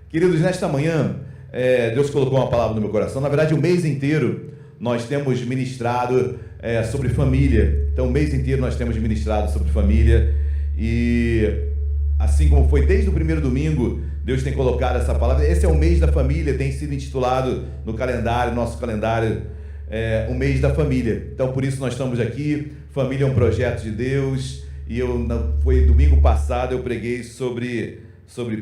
Queridos, nesta manhã, Deus colocou uma palavra no meu coração. Na verdade, o mês inteiro nós temos ministrado sobre família. Então, o mês inteiro nós temos ministrado sobre família. E assim como foi desde o primeiro domingo, Deus tem colocado essa palavra. Esse é o mês da família, tem sido intitulado no calendário, nosso calendário, o mês da família. Então, por isso nós estamos aqui. Família é um projeto de Deus. E foi domingo passado, eu preguei sobre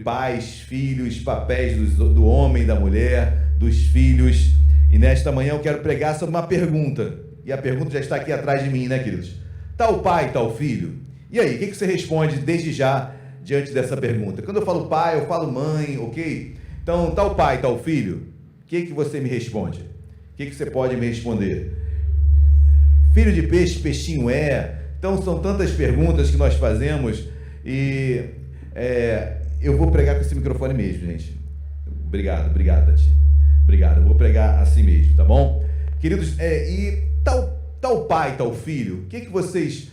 pais, filhos, papéis do homem, da mulher, dos filhos. E nesta manhã eu quero pregar sobre uma pergunta. E a pergunta já está aqui atrás de mim, né, queridos? Tal pai, tal filho? E aí, o que você responde desde já diante dessa pergunta? Quando eu falo pai, eu falo mãe, ok? Então, tal pai, tal filho? O que você me responde? O que você pode me responder? Filho de peixe, peixinho é? Então, são tantas perguntas que nós fazemos e eu vou pregar com esse microfone mesmo, gente. Obrigado, Tati. Obrigado, eu vou pregar assim mesmo, tá bom? Queridos, e tal pai, tal filho, o que vocês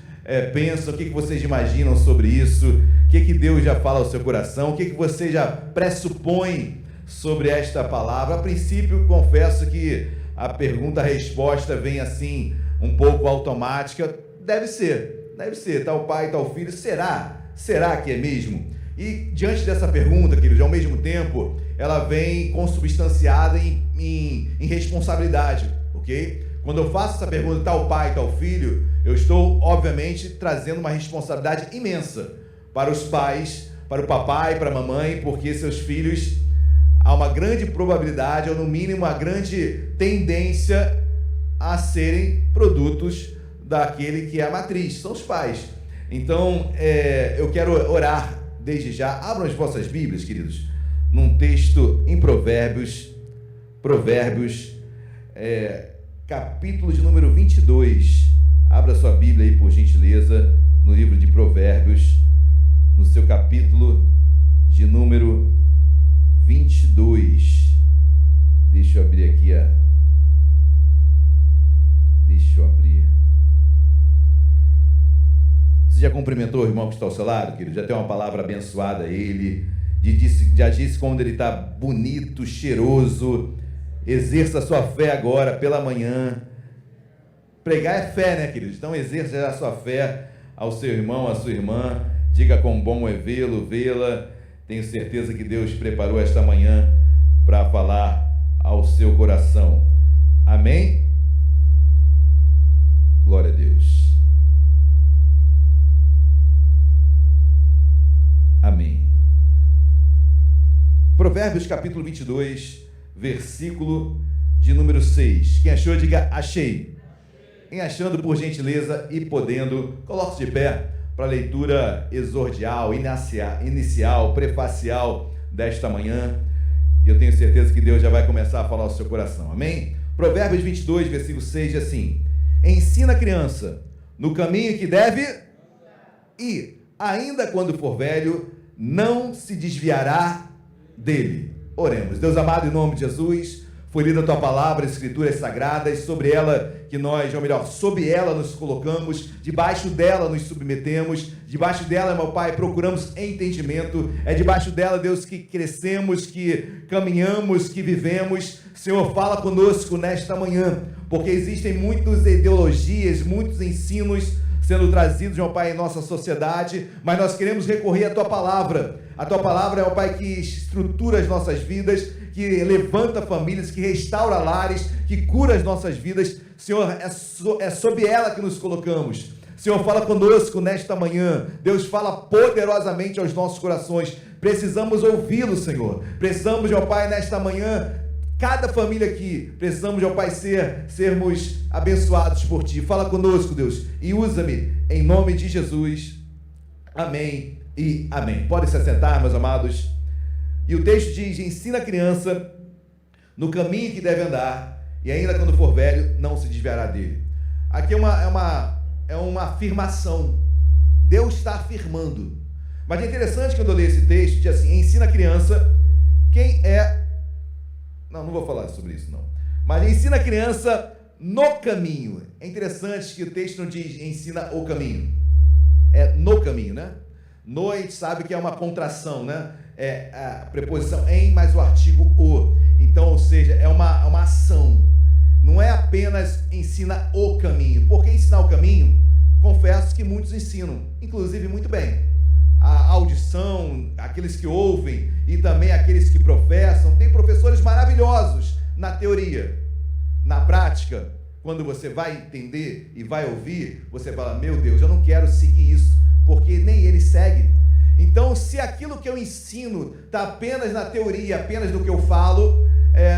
pensam, o que vocês imaginam sobre isso? O que Deus já fala ao seu coração? O que você já pressupõe sobre esta palavra? A princípio, confesso que a pergunta-resposta vem assim, um pouco automática. Deve ser, tal pai, tal filho, será que é mesmo? E diante dessa pergunta, queridos, ao mesmo tempo, ela vem consubstanciada em responsabilidade, ok? Quando eu faço essa pergunta, tal pai, tal filho, eu estou, obviamente, trazendo uma responsabilidade imensa para os pais, para o papai, para a mamãe, porque seus filhos, há uma grande probabilidade, ou no mínimo uma grande tendência a serem produtos daquele que é a matriz, são os pais. Então, eu quero orar desde já. Abram as vossas Bíblias, queridos, num texto em Provérbios, capítulo de número 22. Abra sua Bíblia aí, por gentileza, no livro de Provérbios, no seu capítulo de número 22. Deixa eu abrir aqui Você já cumprimentou o irmão que está ao seu lado, querido? Já tem uma palavra abençoada a ele? Já disse quando ele está bonito, cheiroso? Exerça a sua fé agora, pela manhã. Pregar é fé, né, querido? Então exerça a sua fé ao seu irmão, à sua irmã. Diga quão bom é vê-lo, vê-la. Tenho certeza que Deus preparou esta manhã para falar ao seu coração. Amém? Glória a Deus. Amém. Provérbios capítulo 22, versículo de número 6. Quem achou, diga achei. Quem achando, por gentileza e podendo, coloque-se de pé para a leitura exordial, inicial, prefacial desta manhã. E eu tenho certeza que Deus já vai começar a falar ao seu coração. Amém? Provérbios 22, versículo 6 diz assim: ensina a criança no caminho que deve ir, ainda quando for velho, não se desviará dele. Oremos. Deus amado, em nome de Jesus, foi lida a tua palavra, escrituras sagradas, sobre ela que nós, ou melhor, sob ela nos colocamos, debaixo dela nos submetemos, debaixo dela, meu Pai, procuramos entendimento, é debaixo dela, Deus, que crescemos, que caminhamos, que vivemos. Senhor, fala conosco nesta manhã, porque existem muitas ideologias, muitos ensinos sendo trazidos, meu Pai, em nossa sociedade, mas nós queremos recorrer à Tua Palavra. A Tua Palavra é, meu Pai, que estrutura as nossas vidas, que levanta famílias, que restaura lares, que cura as nossas vidas. Senhor, é sob ela que nos colocamos. Senhor, fala conosco nesta manhã. Deus, fala poderosamente aos nossos corações. Precisamos ouvi-lo, Senhor. Precisamos, meu Pai, nesta manhã, cada família aqui, precisamos, meu Pai, sermos abençoados por Ti. Fala conosco, Deus, e usa-me em nome de Jesus. Amém e amém. Podem se assentar, meus amados. E o texto diz: ensina a criança no caminho que deve andar, e ainda quando for velho, não se desviará dele. Aqui é uma afirmação. Deus está afirmando. Mas é interessante quando eu leio esse texto, diz assim: ensina a criança quem é... Não vou falar sobre isso, não. Mas ensina a criança no caminho. É interessante que o texto não diz ensina o caminho. É no caminho, né? No, a gente sabe que é uma contração, né? a preposição em mais o artigo o. Então, ou seja, é uma ação. Não é apenas ensina o caminho. Porque ensinar o caminho, confesso que muitos ensinam, inclusive muito bem. A audição, aqueles que ouvem e também aqueles que professam, tem professores maravilhosos na teoria. Na prática, quando você vai entender e vai ouvir, você fala, meu Deus, eu não quero seguir isso, porque nem ele segue. Então, se aquilo que eu ensino está apenas na teoria, apenas no que eu falo,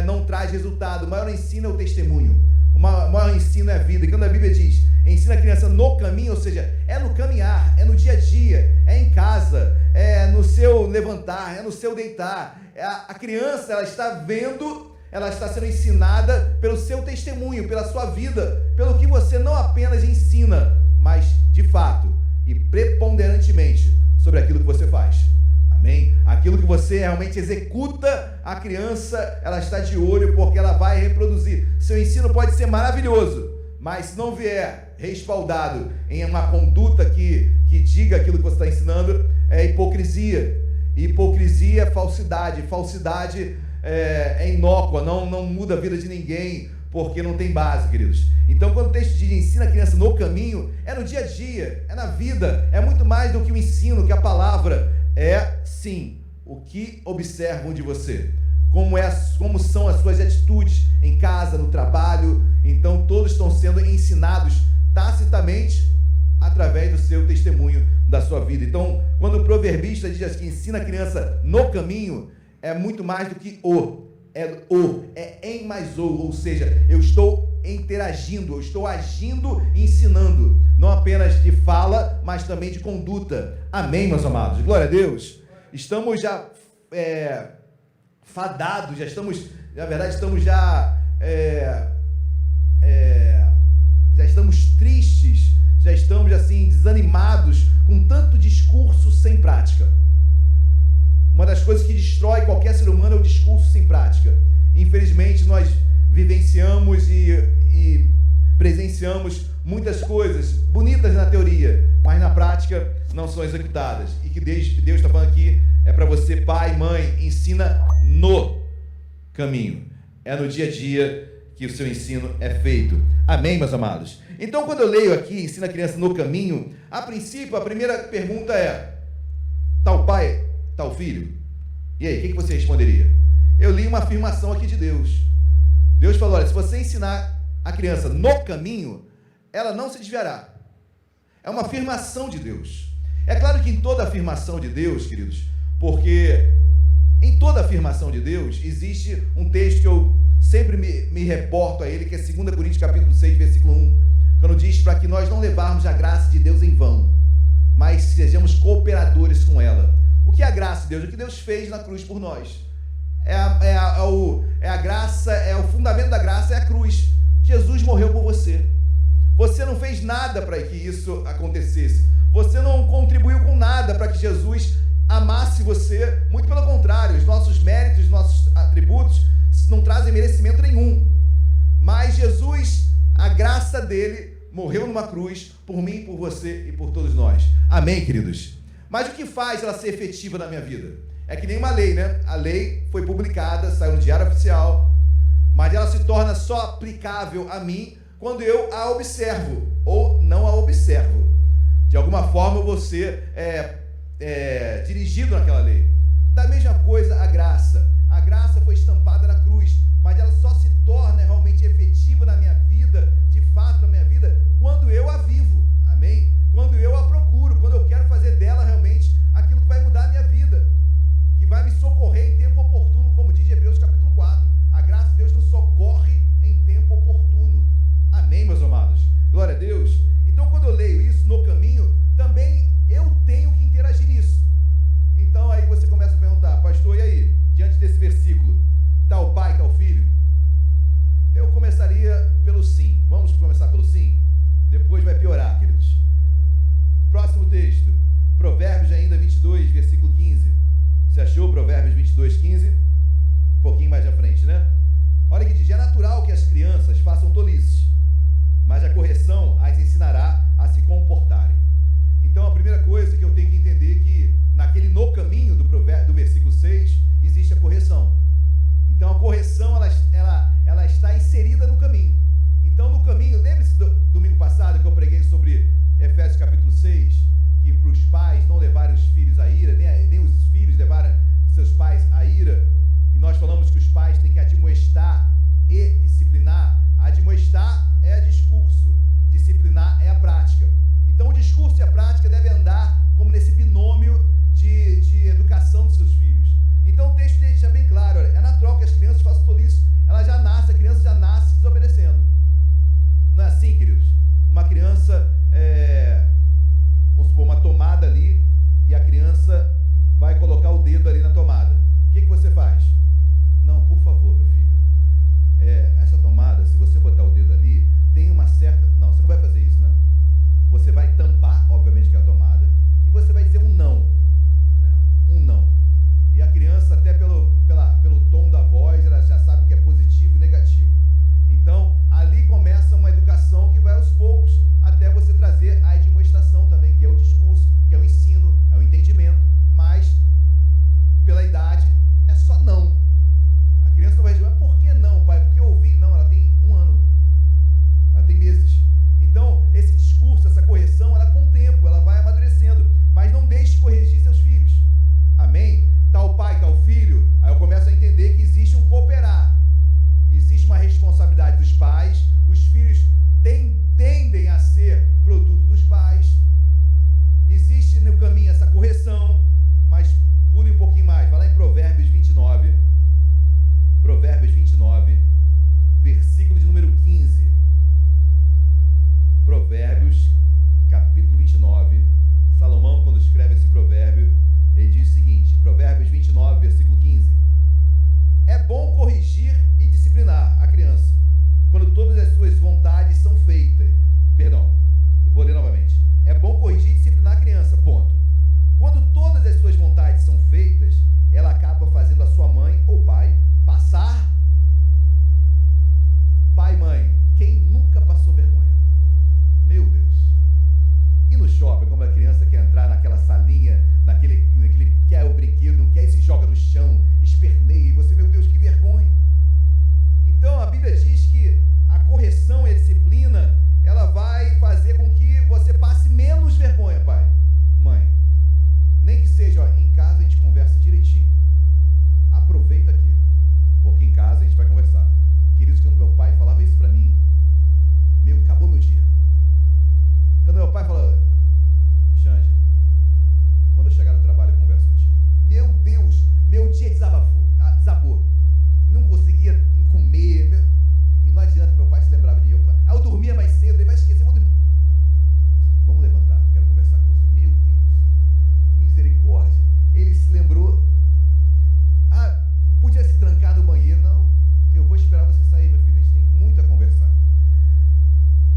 não traz resultado. O maior ensino é o testemunho. O maior ensino é a vida. E quando a Bíblia diz, ensina a criança no caminho, ou seja, é no caminhar, é no dia a dia, é em casa, é no seu levantar, é no seu deitar. A criança, ela está vendo, ela está sendo ensinada pelo seu testemunho, pela sua vida, pelo que você não apenas ensina, mas de fato e preponderantemente sobre aquilo que você faz. Amém? Aquilo que você realmente executa, a criança, ela está de olho porque ela vai reproduzir. Seu ensino pode ser maravilhoso, mas se não vier respaldado em uma conduta que diga aquilo que você está ensinando, é hipocrisia. Hipocrisia é falsidade. Falsidade é inócua, não muda a vida de ninguém, porque não tem base, queridos. Então, quando o texto diz ensina a criança no caminho, é no dia a dia, é na vida, é muito mais do que o ensino, que a palavra é, sim, o que observam de você, como são as suas atitudes em casa, no trabalho. Então, todos estão sendo ensinados tacitamente através do seu testemunho, da sua vida. Então, quando o proverbista diz assim, ensina a criança no caminho, é muito mais do que é em mais ou seja, eu estou interagindo, eu estou agindo e ensinando, não apenas de fala, mas também de conduta. Amém, meus amados? Glória a Deus. Estamos já fadados, já estamos tristes, já estamos assim desanimados com tanto discurso sem prática. Uma das coisas que destrói qualquer ser humano é o discurso sem prática. Infelizmente, nós vivenciamos e presenciamos muitas coisas bonitas na teoria, mas na prática não são executadas. E que Deus está falando aqui é para você, pai, mãe, ensina no caminho. É no dia a dia que o seu ensino é feito. Amém, meus amados? Então, quando eu leio aqui, ensina a criança no caminho, a princípio, a primeira pergunta é, tal pai, tal filho? E aí, o que você responderia? Eu li uma afirmação aqui de Deus. Deus falou, olha, se você ensinar a criança no caminho, ela não se desviará. É uma afirmação de Deus. É claro que em toda afirmação de Deus, queridos, porque em toda afirmação de Deus existe um texto que eu sempre me reporto a ele, que é 2 Coríntios capítulo 6, versículo 1, quando diz para que nós não levarmos a graça de Deus em vão, mas sejamos cooperadores com ela. O que é a graça de Deus? O que Deus fez na cruz por nós. É a graça, é o fundamento da graça, é a cruz. Jesus morreu por você. Você não fez nada para que isso acontecesse. Você não contribuiu com nada para que Jesus amasse você. Muito pelo contrário, os nossos méritos, os nossos atributos não trazem merecimento nenhum. Mas Jesus, a graça dele, morreu numa cruz por mim, por você e por todos nós. Amém, queridos? Mas o que faz ela ser efetiva na minha vida? É que nem uma lei, né? A lei foi publicada, saiu no Diário Oficial, mas ela se torna só aplicável a mim quando eu a observo ou não a observo. De alguma forma você é dirigido naquela lei. Da mesma coisa a graça. A graça foi estampada na cruz, mas ela só se torna realmente efetiva na minha vida, de fato na minha vida, quando eu a vivo. Amém? Quando eu a procuro, quando eu quero fazer dela realmente aquilo que vai mudar a minha vida, que vai me socorrer em tempo oportuno, como diz Hebreus capítulo 4. A graça de Deus nos socorre em tempo oportuno. Amém, meus amados? Glória a Deus. Então, quando eu leio isso no caminho, também eu tenho que interagir nisso. Então, aí você começa a perguntar, pastor, e aí? Diante ira, e nós falamos que os pais têm que admoestar e disciplinar. Admoestar é discurso, disciplinar é a prática. Então o discurso e a prática devem andar como nesse binômio de educação dos seus filhos. Então o texto deixa bem claro, olha, é natural que as crianças façam tudo isso. A criança já nasce desobedecendo. Não é assim, queridos? Uma criança, vamos supor, uma tomada ali, e a criança vai colocar o dedo ali na tomada. O que você faz? Não, por favor, meu filho, essa tomada, se você botar o dedo ali, tem uma certa... Não, você não vai fazer isso, né? Você vai tampar, obviamente, que é a tomada, e você vai dizer um não. Um não. E a criança, até pelo tom da voz, ela já sabe que é positivo e negativo. Então, ali começa uma educação que vai aos poucos, até você trazer a admoestação também, que é o discurso, que é o ensino, é o entendimento, mas, pela idade, é só não. A criança não vai dizer, mas por que não, pai? Porque eu ouvi. Não, ela tem 1 ano. Ela tem meses. Então, esse discurso, essa correção, ela com o tempo, ela vai amadurecendo. Mas não deixe de corrigir seus filhos. Amém? Tal pai, tal filho. Aí eu começo a entender que existe um cooperar. Existe uma responsabilidade dos pais. Os filhos tendem a ser produto dos pais. Existe no caminho essa correção. Mas pule um pouquinho mais. Vai lá em Provérbios 29. Provérbios 29, versículo de número 15. Provérbios, capítulo 29. Salomão, quando escreve esse provérbio, ele diz o seguinte, Provérbios 29, versículo 15. É bom corrigir e disciplinar a criança, quando todas as suas vontades são feitas. Perdão, vou ler novamente. É bom corrigir e disciplinar a criança, ponto. Quando todas as suas vontades são feitas, ela acaba fazendo a sua mãe ou pai passar. Pai, mãe, quem nunca passou vergonha? Meu Deus. E no shopping, como a criança quer entrar naquela salinha, naquele quer o brinquedo, não quer e se joga no chão, esperneia, e você, meu Deus, que vergonha. Então a Bíblia diz que a correção e a disciplina, ela vai fazer com que você passe menos vergonha, pai, mãe. Nem que seja, ó, em casa a gente conversa direitinho. Aproveita aqui, porque em casa a gente vai conversar. Queridos, quando meu pai falava isso pra mim, acabou meu dia. Quando meu pai falou, Xande, quando eu chegar no trabalho eu converso contigo. Meu Deus, meu dia desabou. Não conseguia comer. E não adianta, meu pai se lembrava de mim. Eu dormia mais cedo, ele vai esquecer. Vamos levantar, quero conversar com você. Meu Deus, misericórdia. Ele se lembrou. Podia se trancar no banheiro. Não, eu vou esperar você sair, meu filho. A gente tem muito a conversar.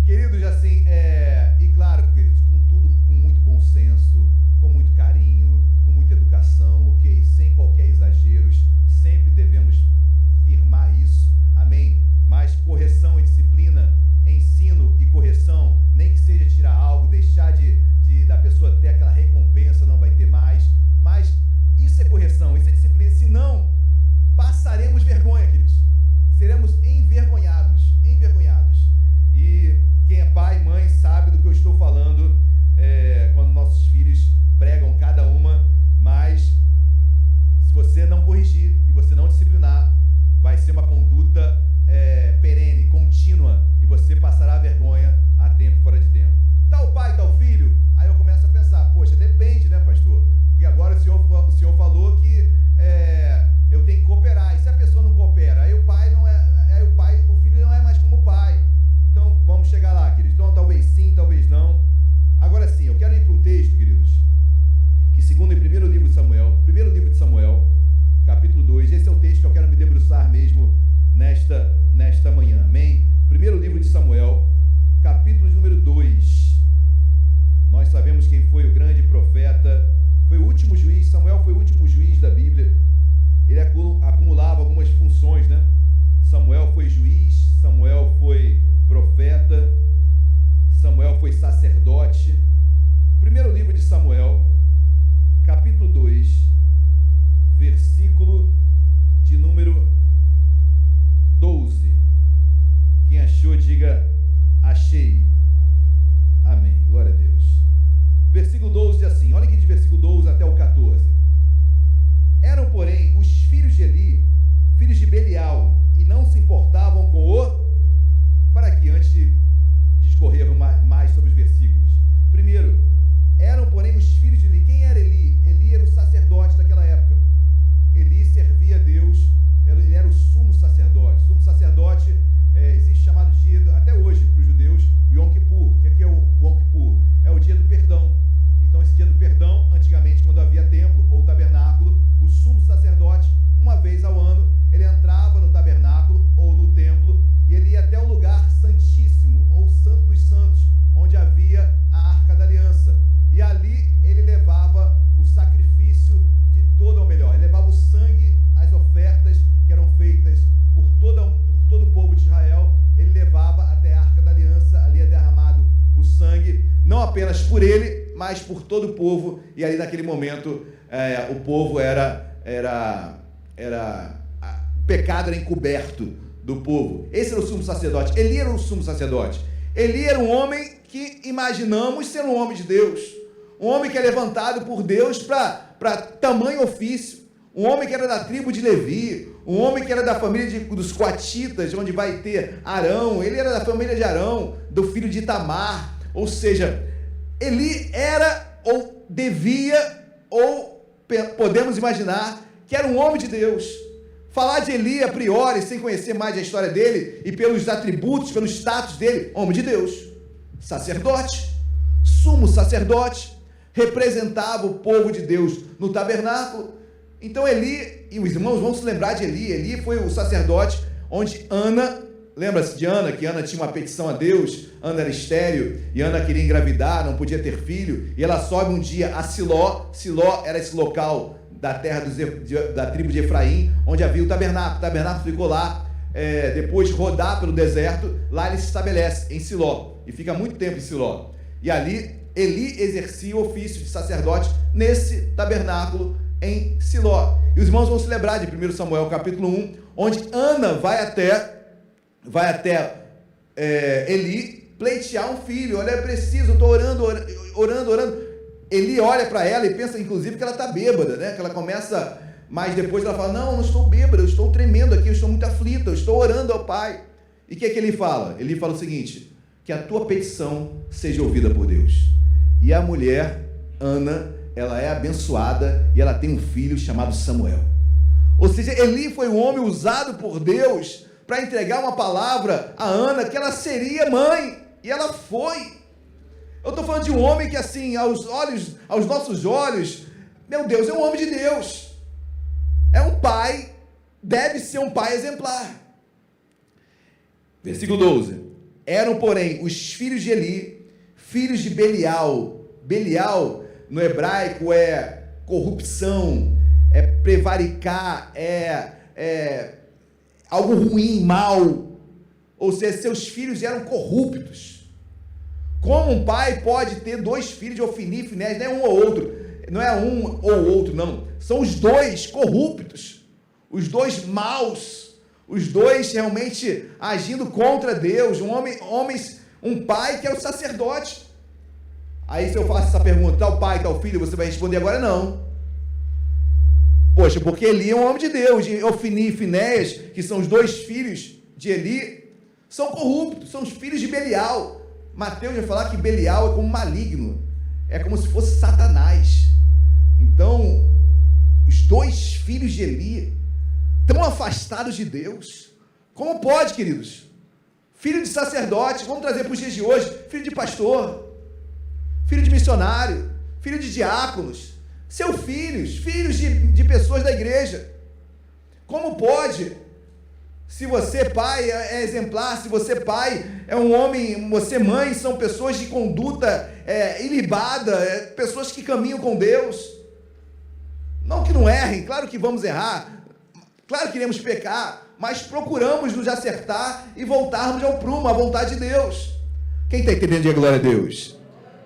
Queridos, assim, e claro, queridos, com tudo, com muito bom senso, com muito carinho, com muita educação, ok? Sem qualquer exageros, sempre devemos firmar isso, amém? Mas correção e disciplina, ensino e correção, nem que seja tirar algo, deixar da pessoa ter aquela recompensa, não vai ter mais, mas isso é correção, isso é disciplina, senão passaremos vergonha, queridos, seremos envergonhados. E quem é pai e mãe sabe do que eu estou falando, quando nossos filhos pregam cada uma, mas se você não corrigir e você não disciplinar, vai ser uma conduta perene, contínua, e você passará vergonha a tempo fora de tempo. Tal pai, tal filho, aí eu começo a pensar, poxa, depende, né, pastor? Porque agora o senhor falou que eu tenho que cooperar, e se a pessoa não coopera, aí o filho não é mais como o pai. Então, vamos chegar lá, queridos. Então, talvez sim, talvez não. Agora sim, eu quero ir para um texto, queridos, que segundo em primeiro livro de Samuel, capítulo 2, esse é o texto que eu quero me debruçar mesmo nesta manhã, amém? Primeiro livro de Samuel, capítulo de número 2. Nós sabemos quem foi o grande profeta, foi o último juiz. Samuel foi o último juiz da Bíblia. Ele acumulava algumas funções, né? Samuel foi juiz, Samuel foi profeta, Samuel foi sacerdote. Primeiro livro de Samuel, capítulo 2, versículo de número 12. Quem achou, diga achei. Amém, glória a Deus. Versículo 12 diz assim, olha aqui de versículo 12 até o 14. Eram, porém, os filhos por ele, mas por todo o povo. E ali naquele momento o povo o pecado era encoberto do povo. Esse era o sumo sacerdote. Eli era o sumo sacerdote. Eli era um homem que imaginamos ser um homem de Deus, um homem que é levantado por Deus para tamanho ofício, um homem que era da tribo de Levi, um homem que era da família dos coatitas, onde vai ter Arão. Ele era da família de Arão, do filho de Tamar. Ou seja, Eli era, ou devia, ou podemos imaginar que era um homem de Deus. Falar de Eli a priori, sem conhecer mais a história dele, e pelos atributos, pelo status dele, homem de Deus, sacerdote, sumo sacerdote, representava o povo de Deus no tabernáculo. Então Eli, e os irmãos vão se lembrar de Eli. Eli foi o sacerdote onde Ana, lembra-se de Ana, que Ana tinha uma petição a Deus. Ana era estéril, e Ana queria engravidar, não podia ter filho, e ela sobe um dia a Siló. Siló era esse local da terra da tribo de Efraim, onde havia o tabernáculo. O tabernáculo ficou lá, depois de rodar pelo deserto, lá ele se estabelece, em Siló, e fica muito tempo em Siló. E ali, Eli exercia o ofício de sacerdote nesse tabernáculo em Siló. E os irmãos vão se lembrar de 1 Samuel capítulo 1, onde Ana vai até Eli pleitear um filho. Olha, é preciso, eu estou orando. Eli olha para ela e pensa, inclusive, que ela está bêbada, né? Que ela começa, mas depois ela fala, não estou bêbada, eu estou tremendo aqui, eu estou muito aflita, eu estou orando ao Pai. E o que ele fala? Ele fala o seguinte, que a tua petição seja ouvida por Deus. E a mulher, Ana, ela é abençoada e ela tem um filho chamado Samuel. Ou seja, Eli foi um homem usado por Deus para entregar uma palavra a Ana, que ela seria mãe, e ela foi. Eu estou falando de um homem que, assim, aos nossos olhos, meu Deus, é um homem de Deus, é um pai, deve ser um pai exemplar. Versículo 12, eram, porém, os filhos de Eli, filhos de Belial. Belial, no hebraico, é corrupção, é prevaricar, é algo ruim, mal. Ou seja, seus filhos eram corruptos. Como um pai pode ter dois filhos de Ofni e Finéias, não é um ou outro, não é um ou outro, não. São os dois corruptos, os dois maus, os dois realmente agindo contra Deus. Um pai que era o sacerdote. Aí se eu faço essa pergunta, tal pai, tal filho, você vai responder agora não. Poxa, porque Eli é um homem de Deus, e Ofni e Finéias, que são os dois filhos de Eli, são corruptos, são os filhos de Belial. Mateus vai falar que Belial é como maligno, é como se fosse Satanás. Então, os dois filhos de Eli, tão afastados de Deus, como pode, queridos? Filho de sacerdote, vamos trazer para os dias de hoje, filho de pastor, filho de missionário, filho de diáconos, seus filhos de pessoas da igreja. Como pode? Se você pai é exemplar, se você pai é um homem, você mãe, são pessoas de conduta ilibada, pessoas que caminham com Deus. Não que não errem, claro que vamos errar, claro que iremos pecar, mas procuramos nos acertar e voltarmos ao prumo, à vontade de Deus. Quem está entendendo? Diga glória a Deus.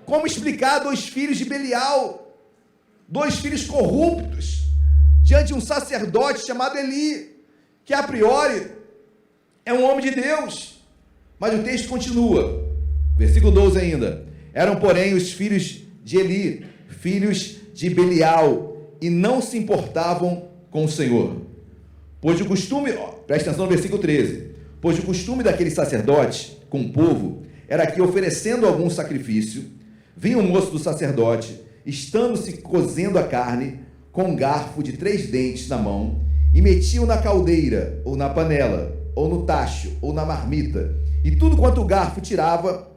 Como explicar dois filhos de Belial, dois filhos corruptos, diante de um sacerdote chamado Eli, que a priori é um homem de Deus? Mas o texto continua, versículo 12 ainda, eram porém os filhos de Eli, filhos de Belial, e não se importavam com o Senhor, pois o costume, presta atenção no versículo 13, pois o costume daquele sacerdote com o povo, era que oferecendo algum sacrifício, vinha o moço do sacerdote, estando-se cozendo a carne, com um garfo de 3 dentes na mão, e metiam na caldeira, ou na panela, ou no tacho, ou na marmita, e tudo quanto o garfo tirava,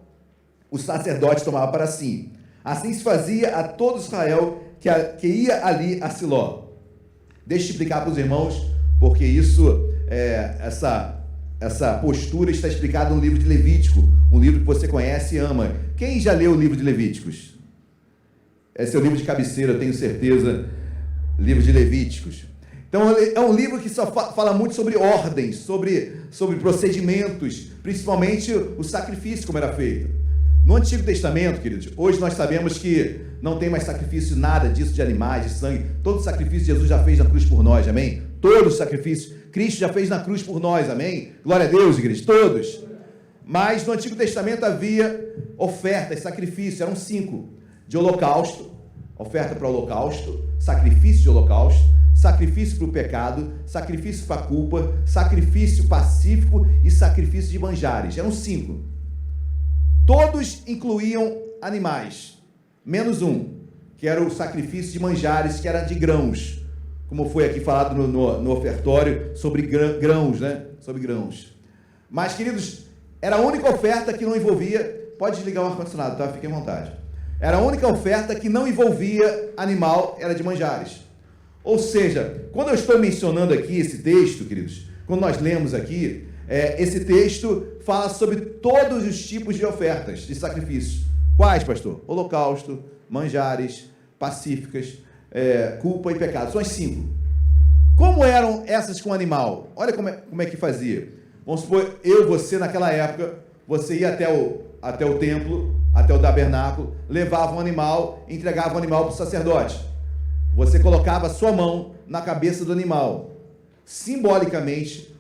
o sacerdote tomava para si. Assim se fazia a todo Israel que ia ali a Siló. Deixa eu explicar para os irmãos, porque isso, essa postura está explicada no livro de Levítico, um livro que você conhece e ama. Quem já leu o livro de Levíticos? Esse é o livro de cabeceira, eu tenho certeza, livro de Levíticos. Então é um livro que só fala muito sobre ordens, sobre procedimentos, principalmente o sacrifício como era feito. No Antigo Testamento, queridos, hoje nós sabemos que não tem mais sacrifício, nada disso de animais, de sangue. Todo sacrifício Jesus já fez na cruz por nós, amém? Todos os sacrifícios Cristo já fez na cruz por nós, amém? Glória a Deus, igreja, todos. Mas no Antigo Testamento havia ofertas, sacrifícios, eram 5. De holocausto, oferta para o holocausto, sacrifício de holocausto, sacrifício para o pecado, sacrifício para a culpa, sacrifício pacífico e sacrifício de manjares. Eram 5. Todos incluíam animais, menos um, que era o sacrifício de manjares, que era de grãos, como foi aqui falado no ofertório, sobre grãos, né? Sobre grãos. Mas, queridos, era a única oferta que não envolvia, pode desligar o ar-condicionado, tá? Fiquem à vontade. Era a única oferta que não envolvia animal, era de manjares. Ou seja, quando eu estou mencionando aqui esse texto, queridos, quando nós lemos aqui, esse texto fala sobre todos os tipos de ofertas, de sacrifícios. Quais, pastor? Holocausto, manjares, pacíficas, culpa e pecado. São as 5. Como eram essas com animal? Olha como é que fazia. Vamos supor, você naquela época, você ia até o templo, até o tabernáculo, levava um animal, entregava o animal para o sacerdote. Você colocava a sua mão na cabeça do animal. Simbolicamente,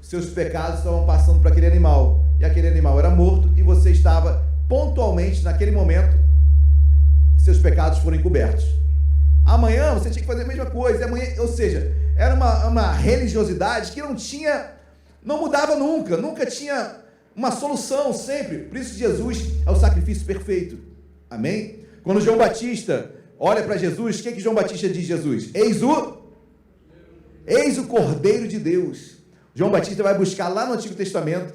seus pecados estavam passando para aquele animal. E aquele animal era morto e você estava pontualmente, naquele momento, seus pecados foram encobertos. Amanhã você tinha que fazer a mesma coisa. Amanhã, ou seja, era uma religiosidade que não mudava nunca tinha uma solução sempre. Por isso Jesus é o sacrifício perfeito. Amém? Quando João Batista olha para Jesus, o que João Batista diz de Jesus? Eis o Cordeiro de Deus. João Batista vai buscar lá no Antigo Testamento,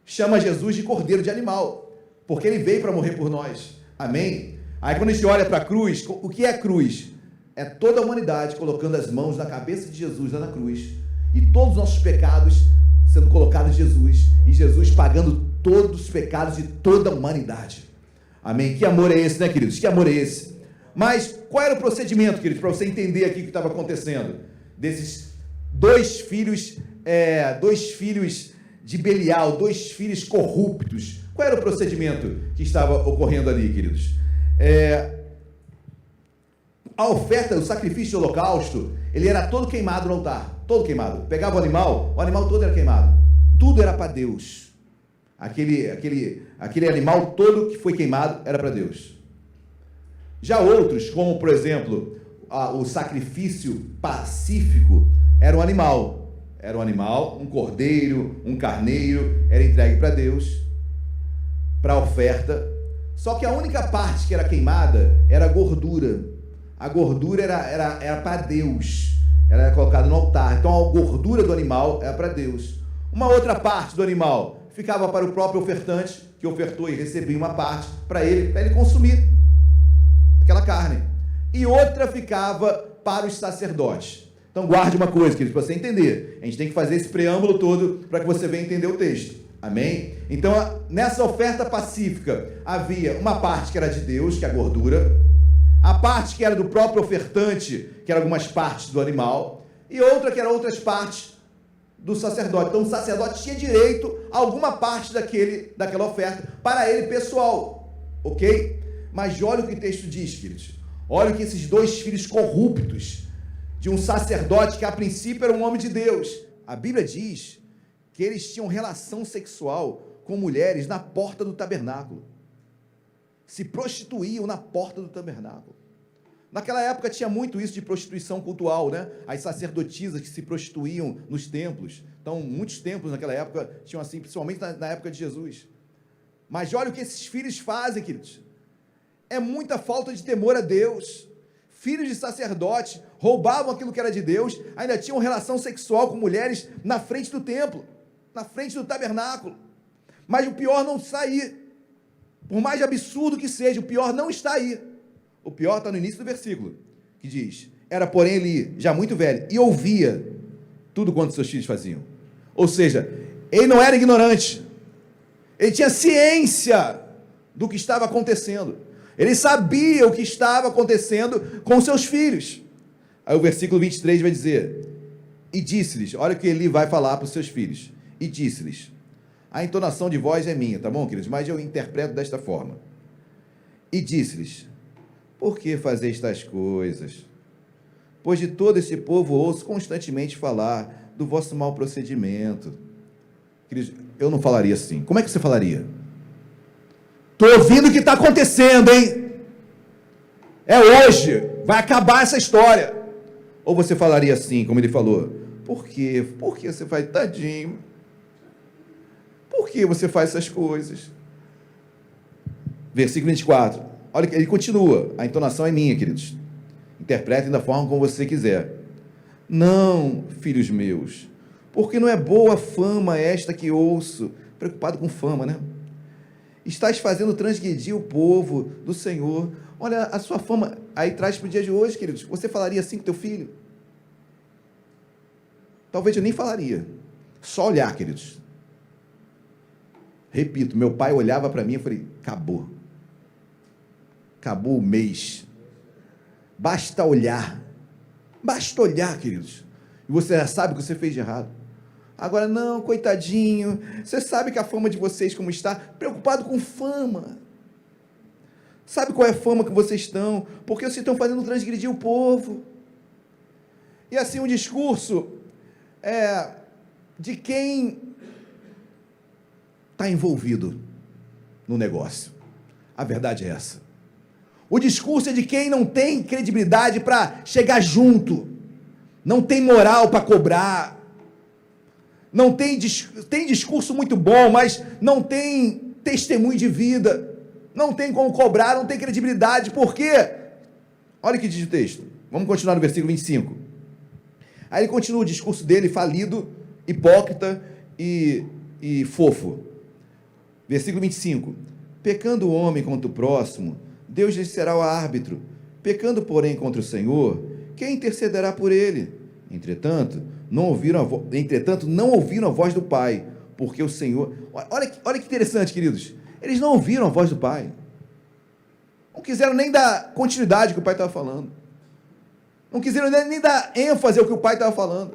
chama Jesus de Cordeiro de animal, porque ele veio para morrer por nós. Amém? Aí quando a gente olha para a cruz, o que é a cruz? É toda a humanidade colocando as mãos na cabeça de Jesus lá na cruz, e todos os nossos pecados sendo colocados em Jesus, e Jesus pagando todos os pecados de toda a humanidade. Amém? Que amor é esse, né, queridos? Que amor é esse? Mas qual era o procedimento, queridos, para você entender aqui o que estava acontecendo? Desses dois filhos de Belial, 2 filhos corruptos. Qual era o procedimento que estava ocorrendo ali, queridos? A oferta, o sacrifício de holocausto, ele era todo queimado no altar, todo queimado. Pegava o animal todo era queimado. Tudo era para Deus. Aquele animal todo que foi queimado era para Deus. Já outros, como por exemplo, o sacrifício pacífico, era um animal, um cordeiro, um carneiro, era entregue para Deus, para oferta. Só que a única parte que era queimada era a gordura. A gordura era para Deus, ela era colocada no altar. Então a gordura do animal era para Deus. Uma outra parte do animal ficava para o próprio ofertante, que ofertou e recebia uma parte para ele consumir aquela carne. E outra ficava para os sacerdotes. Então guarde uma coisa, queridos, para você entender. A gente tem que fazer esse preâmbulo todo para que você venha entender o texto. Amém? Então, nessa oferta pacífica, havia uma parte que era de Deus, que é a gordura, a parte que era do próprio ofertante, que eram algumas partes do animal, e outra que eram outras partes do sacerdote. Então, o sacerdote tinha direito a alguma parte daquela oferta para ele pessoal, ok? Mas olha o que o texto diz, queridos. Olha o que esses 2 filhos corruptos de um sacerdote que a princípio era um homem de Deus. A Bíblia diz que eles tinham relação sexual com mulheres na porta do tabernáculo. Se prostituíam na porta do tabernáculo. Naquela época tinha muito isso de prostituição cultual, né? As sacerdotisas que se prostituíam nos templos. Então, muitos templos naquela época tinham assim, principalmente na época de Jesus. Mas olha o que esses filhos fazem, queridos. É muita falta de temor a Deus. Filhos de sacerdotes roubavam aquilo que era de Deus, ainda tinham relação sexual com mulheres na frente do templo, na frente do tabernáculo. Mas o pior não está aí. Por mais absurdo que seja, o pior não está aí. O pior está no início do versículo, que diz: era porém ele já muito velho, e ouvia tudo quanto seus filhos faziam. Ou seja, ele não era ignorante, ele tinha ciência do que estava acontecendo, ele sabia o que estava acontecendo com seus filhos. Aí o versículo 23 vai dizer: e disse-lhes, olha o que ele vai falar para os seus filhos, e disse-lhes: A entonação de voz é minha, tá bom, queridos? Mas eu interpreto desta forma. E disse-lhes: por que fazeis tais coisas? Pois de todo esse povo ouço constantemente falar do vosso mau procedimento. Queridos, eu não falaria assim. Como é que você falaria? Estou ouvindo o que está acontecendo, hein? É hoje, vai acabar essa história. Ou você falaria assim, como ele falou: por quê? Por que você faz, tadinho? Por que você faz essas coisas? Versículo 24. Olha, ele continua. A entonação é minha, queridos. Interpretem da forma como você quiser. Não, filhos meus, porque não é boa fama esta que ouço. Preocupado com fama, né? Estás fazendo transgredir o povo do Senhor. Olha, a sua fama, aí traz para o dia de hoje, queridos. Você falaria assim com teu filho? Talvez eu nem falaria. Só olhar, queridos. Repito, meu pai olhava para mim e falei: acabou. Acabou o mês. Basta olhar. Basta olhar, queridos. E você já sabe o que você fez de errado. Agora, não, coitadinho. Você sabe que a fama de vocês como está? Preocupado com fama. Sabe qual é a fama que vocês estão? Porque vocês estão fazendo transgredir o povo. E assim, um discurso de quem está envolvido no negócio. A verdade é essa. O discurso é de quem não tem credibilidade para chegar junto, não tem moral para cobrar, não tem discurso muito bom, mas não tem testemunho de vida, não tem como cobrar, não tem credibilidade. Por quê? Olha o que diz o texto. Vamos continuar no versículo 25. Aí ele continua o discurso dele, falido, hipócrita e fofo. Versículo 25. Pecando o homem contra o próximo, Deus lhe será o árbitro. Pecando, porém, contra o Senhor, quem intercederá por ele? Entretanto, não ouviram a voz do Pai, porque o Senhor... Olha que interessante, queridos. Eles não ouviram a voz do Pai. Não quiseram nem dar continuidade ao que o Pai estava falando. Não quiseram nem dar ênfase ao que o Pai estava falando.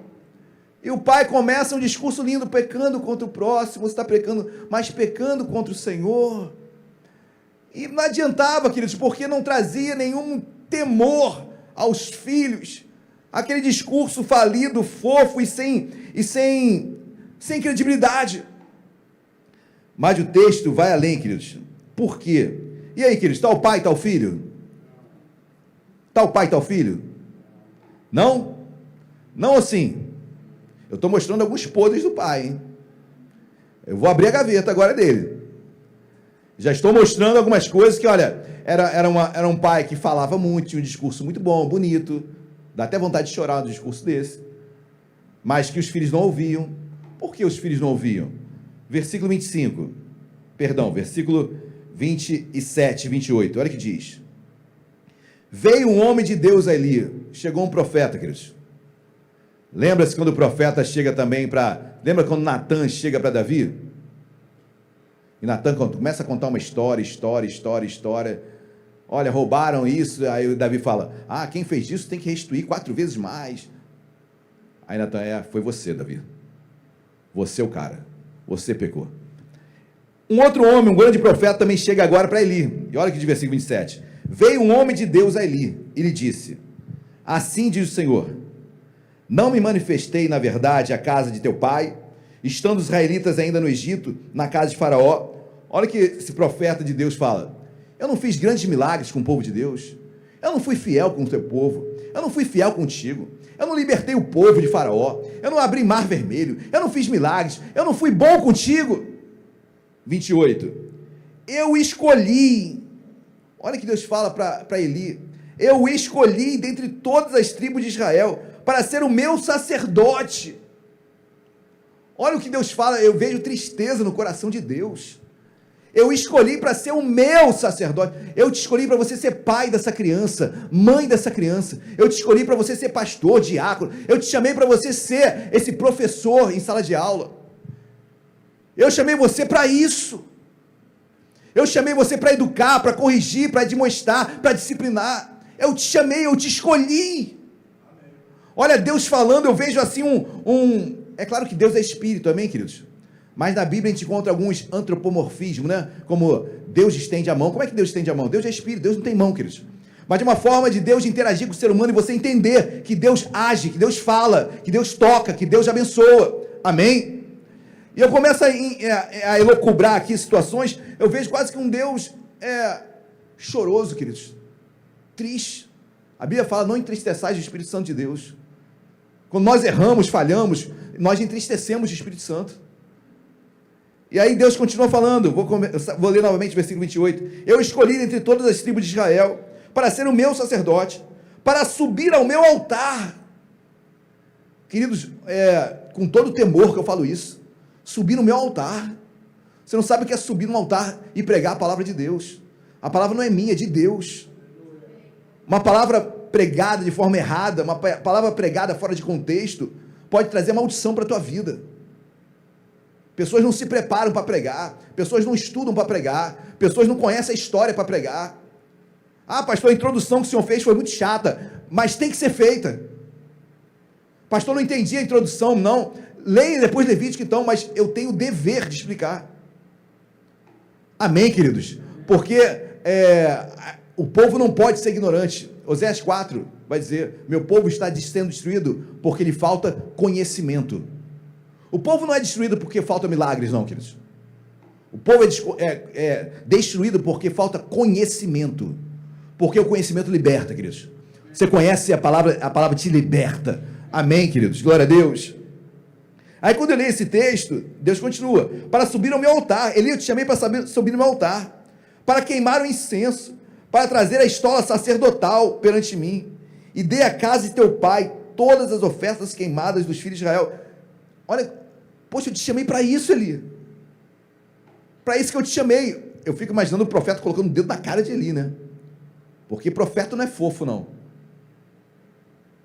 E o Pai começa um discurso lindo, pecando contra o próximo, você está pecando, mas pecando contra o Senhor. E não adiantava, queridos, porque não trazia nenhum temor aos filhos. Aquele discurso falido, fofo e sem credibilidade. Mas o texto vai além, queridos. Por quê? E aí, queridos, está o pai, está o filho? Está o pai, está o filho? Não? Não assim. Eu estou mostrando alguns podres do pai, hein? Eu vou abrir a gaveta agora dele. Já estou mostrando algumas coisas que, olha, era um pai que falava muito, tinha um discurso muito bom, bonito, dá até vontade de chorar no discurso desse, mas que os filhos não ouviam. Por que os filhos não ouviam? Versículo 25, versículo 27 e 28, olha o que diz. Veio um homem de Deus a Eli, chegou um profeta, queridos. Lembra-se quando o profeta chega também lembra quando Natan chega para Davi? E Natan começa a contar uma história. Olha, roubaram isso. Aí o Davi fala: quem fez isso tem que restituir 4 vezes mais. Aí Natan: foi você, Davi. Você é o cara. Você pecou. Um outro homem, um grande profeta, também chega agora para Eli. E olha que diz versículo 27. Veio um homem de Deus a Eli e lhe disse: assim diz o Senhor: não me manifestei na verdade à casa de teu pai, estando os israelitas ainda no Egito, na casa de Faraó. Olha que esse profeta de Deus fala: eu não fiz grandes milagres com o povo de Deus, eu não fui fiel com o teu povo, eu não fui fiel contigo, eu não libertei o povo de Faraó, eu não abri mar vermelho, eu não fiz milagres, eu não fui bom contigo. 28. Eu escolhi, olha que Deus fala para Eli: eu o escolhi dentre todas as tribos de Israel para ser o meu sacerdote. Olha o que Deus fala. Eu vejo tristeza no coração de Deus. Eu escolhi para ser o meu sacerdote. Eu te escolhi para você ser pai dessa criança, mãe dessa criança. Eu te escolhi para você ser pastor, diácono. Eu te chamei para você ser esse professor em sala de aula. Eu chamei você para isso. Eu chamei você para educar, para corrigir, para admoestar, para disciplinar. Eu te chamei, eu te escolhi. Olha, Deus falando, eu vejo assim é claro que Deus é espírito, amém, queridos? Mas na Bíblia a gente encontra alguns antropomorfismos, né? Como Deus estende a mão. Como é que Deus estende a mão? Deus é espírito, Deus não tem mão, queridos. Mas de uma forma de Deus interagir com o ser humano e você entender que Deus age, que Deus fala, que Deus toca, que Deus abençoa. Amém? E eu começo a elocubrar aqui situações, eu vejo quase que um Deus choroso, queridos. Triste. A Bíblia fala, não entristeçais o Espírito Santo de Deus. Quando nós erramos, falhamos, nós entristecemos o Espírito Santo. E aí Deus continua falando, vou ler novamente o versículo 28. Eu escolhi entre todas as tribos de Israel, para ser o meu sacerdote, para subir ao meu altar. Queridos, com todo temor que eu falo isso, subir no meu altar. Você não sabe o que é subir no altar e pregar a palavra de Deus. A palavra não é minha, é de Deus. Uma palavra pregada de forma errada, uma palavra pregada fora de contexto, pode trazer maldição para a tua vida. Pessoas não se preparam para pregar, pessoas não estudam para pregar, pessoas não conhecem a história para pregar. Ah, pastor, a introdução que o senhor fez foi muito chata, mas tem que ser feita. Pastor, não entendi a introdução, não. Leia depois Levítico então, mas eu tenho o dever de explicar. Amém, queridos? Porque o povo não pode ser ignorante. Oséias 4 vai dizer, meu povo está sendo destruído porque lhe falta conhecimento. O povo não é destruído porque falta milagres, não, queridos. O povo é destruído porque falta conhecimento. Porque o conhecimento liberta, queridos. Você conhece a palavra te liberta. Amém, queridos? Glória a Deus. Aí quando eu leio esse texto, Deus continua, para subir ao meu altar. Eli, eu te chamei para subir no meu altar, para queimar o incenso, para trazer a estola sacerdotal perante mim, e dê à casa de teu pai todas as ofertas queimadas dos filhos de Israel. Olha, poxa, eu te chamei para isso, Eli. Para isso que eu te chamei. Eu fico imaginando o profeta colocando o dedo na cara de Eli, né? Porque profeta não é fofo, não.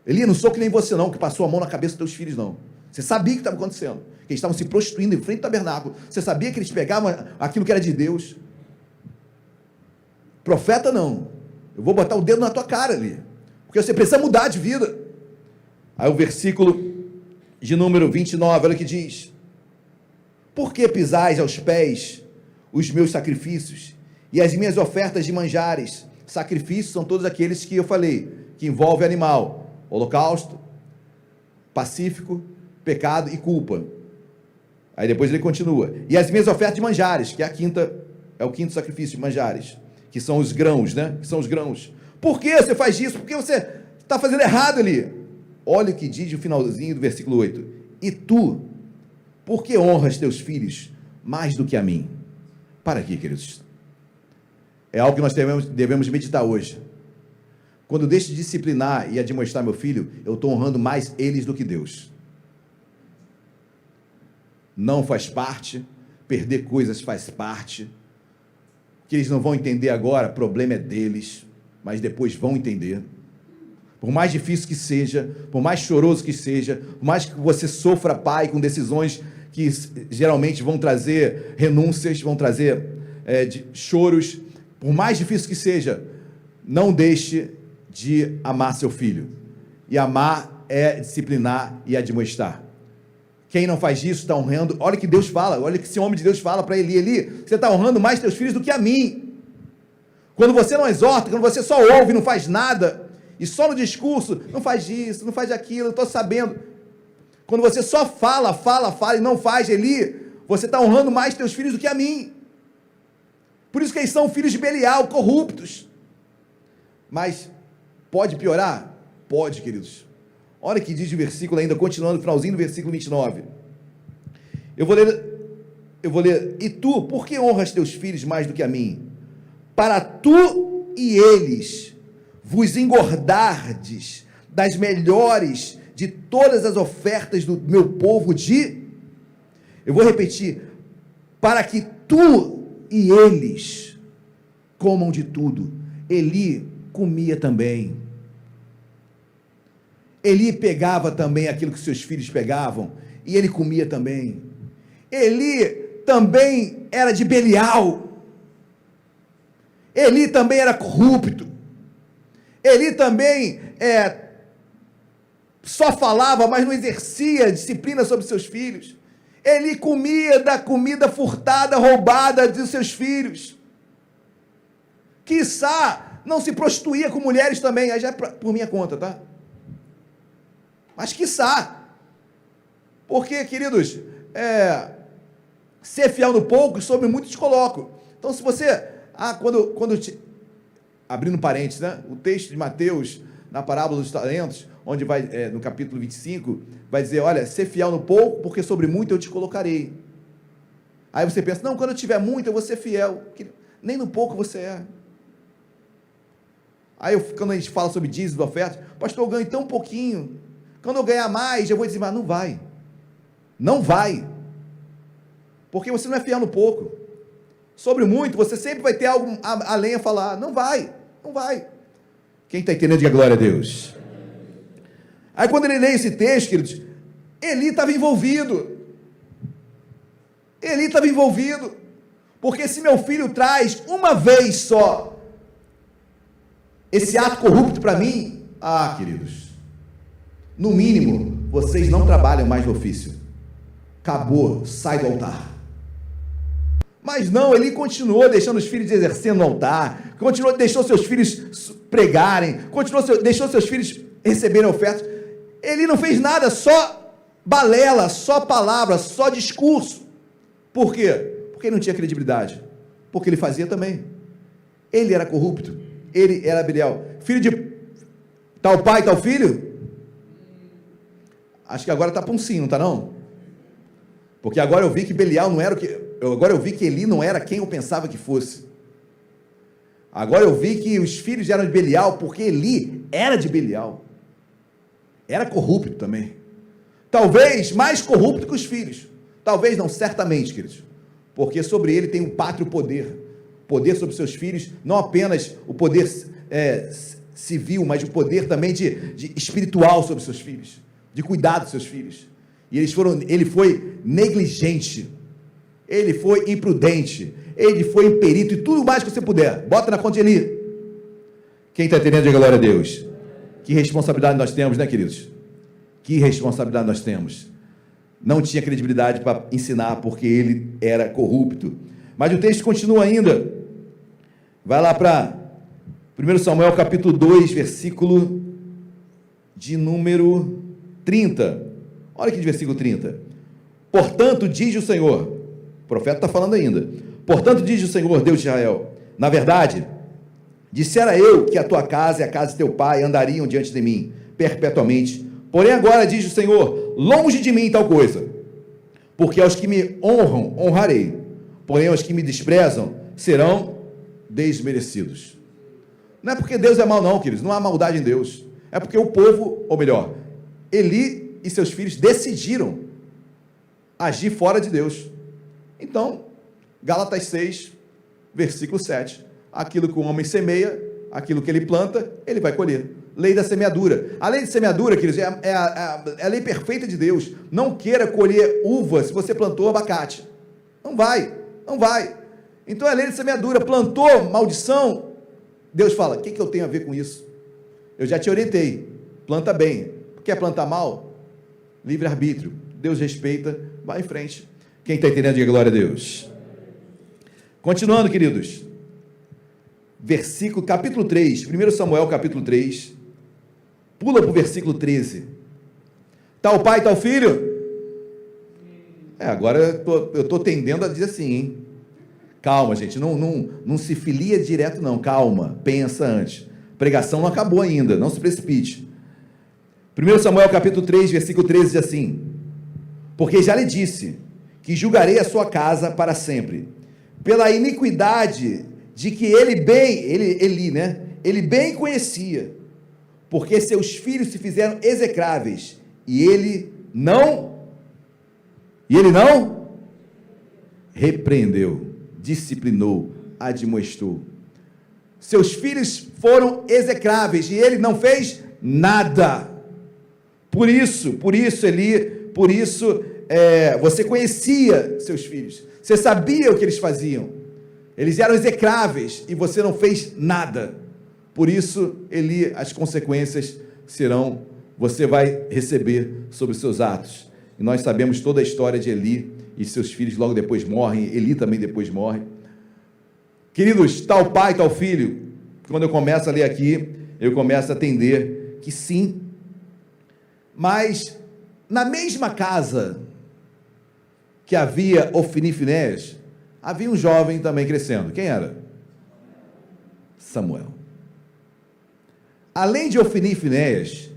Eli, não sou que nem você não, que passou a mão na cabeça dos teus filhos, não. Você sabia o que estava acontecendo, que eles estavam se prostituindo em frente ao tabernáculo. Você sabia que eles pegavam aquilo que era de Deus. Profeta não. Eu vou botar o dedo na tua cara ali, porque você precisa mudar de vida. Aí o versículo de número 29, olha o que diz: por que pisais aos pés os meus sacrifícios e as minhas ofertas de manjares? Sacrifícios são todos aqueles que eu falei, que envolve animal, holocausto, pacífico, pecado e culpa. Aí depois ele continua, e as minhas ofertas de manjares, que é o quinto sacrifício de manjares, que são os grãos, né? Que são os grãos. Por que você faz isso? Porque você está fazendo errado ali. Olha o que diz o finalzinho do versículo 8. E tu, por que honras teus filhos mais do que a mim? Para aqui, queridos. É algo que nós devemos meditar hoje. Quando eu deixo de disciplinar e admoestar meu filho, eu estou honrando mais eles do que Deus. Não faz parte, perder coisas faz parte. Que eles não vão entender agora, o problema é deles, mas depois vão entender. Por mais difícil que seja, por mais choroso que seja, por mais que você sofra, pai, com decisões que geralmente vão trazer renúncias, vão trazer choros, por mais difícil que seja, não deixe de amar seu filho. E amar é disciplinar e admoestar. Quem não faz isso está honrando. Olha o que Deus fala, olha o que esse homem de Deus fala para Eli: Eli, você está honrando mais teus filhos do que a mim. Quando você não exorta, quando você só ouve, não faz nada, e só no discurso, não faz isso, não faz aquilo, eu estou sabendo. Quando você só fala e não faz, Eli, você está honrando mais teus filhos do que a mim. Por isso que eles são filhos de Belial, corruptos. Mas pode piorar? Pode, queridos. Olha o que diz o versículo ainda, continuando, no finalzinho do versículo 29. Eu vou ler. E tu, por que honras teus filhos mais do que a mim? Para tu e eles vos engordardes das melhores de todas as ofertas do meu povo eu vou repetir, para que tu e eles comam de tudo. Eli comia também. Eli pegava também aquilo que seus filhos pegavam, e ele comia também. Eli também era de Belial. Eli também era corrupto. Eli também só falava, mas não exercia disciplina sobre seus filhos. Eli comia da comida furtada, roubada dos seus filhos. Quiçá, não se prostituía com mulheres também, aí já é por minha conta, tá? Mas quiçá. Porque, queridos, ser fiel no pouco, sobre muito te coloco. Então, se você, abrindo parênteses, né? O texto de Mateus, na parábola dos talentos, onde vai, no capítulo 25, vai dizer, olha, ser fiel no pouco, porque sobre muito eu te colocarei. Aí você pensa, não, quando eu tiver muito eu vou ser fiel. Nem no pouco você é. Aí, quando a gente fala sobre dízimo, oferta, pastor, eu ganho tão pouquinho. Quando eu ganhar mais, eu vou dizimar. Não vai. Não vai. Porque você não é fiel no pouco. Sobre muito, você sempre vai ter algo além a falar. Não vai. Não vai. Quem está entendendo, diga glória a Deus. Aí, quando ele lê esse texto, queridos, Eli estava envolvido. Eli estava envolvido. Porque se meu filho traz uma vez só esse ato corrupto para mim, queridos, no mínimo, vocês não trabalham mais no ofício. Acabou, sai do altar. Mas não, ele continuou deixando os filhos exercendo no altar, deixou seus filhos pregarem, deixou seus filhos receberem ofertas. Ele não fez nada, só balela, só palavra, só discurso. Por quê? Porque ele não tinha credibilidade. Porque ele fazia também. Ele era corrupto. Ele era Belial. Filho de tal pai, tal filho? Acho que agora está para um sim, não está não? Porque agora eu vi que Belial não era o que... Agora eu vi que Eli não era quem eu pensava que fosse. Agora eu vi que os filhos eram de Belial, porque Eli era de Belial. Era corrupto também. Talvez mais corrupto que os filhos. Talvez não, certamente, queridos. Porque sobre ele tem um pátrio poder. Poder sobre seus filhos, não apenas o poder civil, mas o poder também de espiritual sobre seus filhos. De cuidar dos seus filhos. E ele foi negligente. Ele foi imprudente. Ele foi imperito e tudo mais que você puder. Bota na conta de Eli. Quem está entendendo, diga glória a Deus. Que responsabilidade nós temos, né, queridos? Que responsabilidade nós temos. Não tinha credibilidade para ensinar porque ele era corrupto. Mas o texto continua ainda. Vai lá para 1 Samuel capítulo 2, versículo de número 30. Olha aqui de versículo 30. Portanto, diz o Senhor, o profeta está falando ainda, portanto, diz o Senhor, Deus de Israel, na verdade, dissera eu que a tua casa e a casa de teu pai andariam diante de mim, perpetuamente, porém agora diz o Senhor, longe de mim tal coisa, porque aos que me honram, honrarei, porém aos que me desprezam, serão desmerecidos. Não é porque Deus é mau não, queridos, não há maldade em Deus, é porque o povo, ou melhor, Eli e seus filhos decidiram agir fora de Deus. Então, Gálatas 6, versículo 7, aquilo que o homem semeia, aquilo que ele planta, ele vai colher. Lei da semeadura. A lei de semeadura, queridos, é a lei perfeita de Deus. Não queira colher uva se você plantou abacate. Não vai, não vai. Então é a lei de semeadura. Plantou maldição, Deus fala, o que eu tenho a ver com isso? Eu já te orientei, planta bem. Quer plantar mal? Livre-arbítrio. Deus respeita, vai em frente. Quem está entendendo, diga glória a Deus. Continuando, queridos. Capítulo 3, 1 Samuel capítulo 3, pula para o versículo 13. Tal pai, tal filho? Agora eu estou tendendo a dizer assim, hein? Calma, gente, não se filia direto não, calma, pensa antes. Pregação não acabou ainda, não se precipite. 1 Samuel capítulo 3, versículo 13 diz assim, porque já lhe disse, que julgarei a sua casa para sempre, pela iniquidade de que ele bem conhecia, porque seus filhos se fizeram execráveis, e ele não repreendeu, disciplinou, admoestou. Seus filhos foram execráveis, e ele não fez nada. Por isso, Eli, você conhecia seus filhos, você sabia o que eles faziam, eles eram execráveis, e você não fez nada. Por isso, Eli, as consequências serão, você vai receber sobre os seus atos. E nós sabemos toda a história de Eli, e seus filhos logo depois morrem, Eli também depois morre. Queridos, tal pai, tal filho. Quando eu começo a ler aqui, eu começo a entender que sim, mas na mesma casa que havia Ofni e Finéias, havia um jovem também crescendo. Quem era? Samuel. Além de Ofni e Finéias,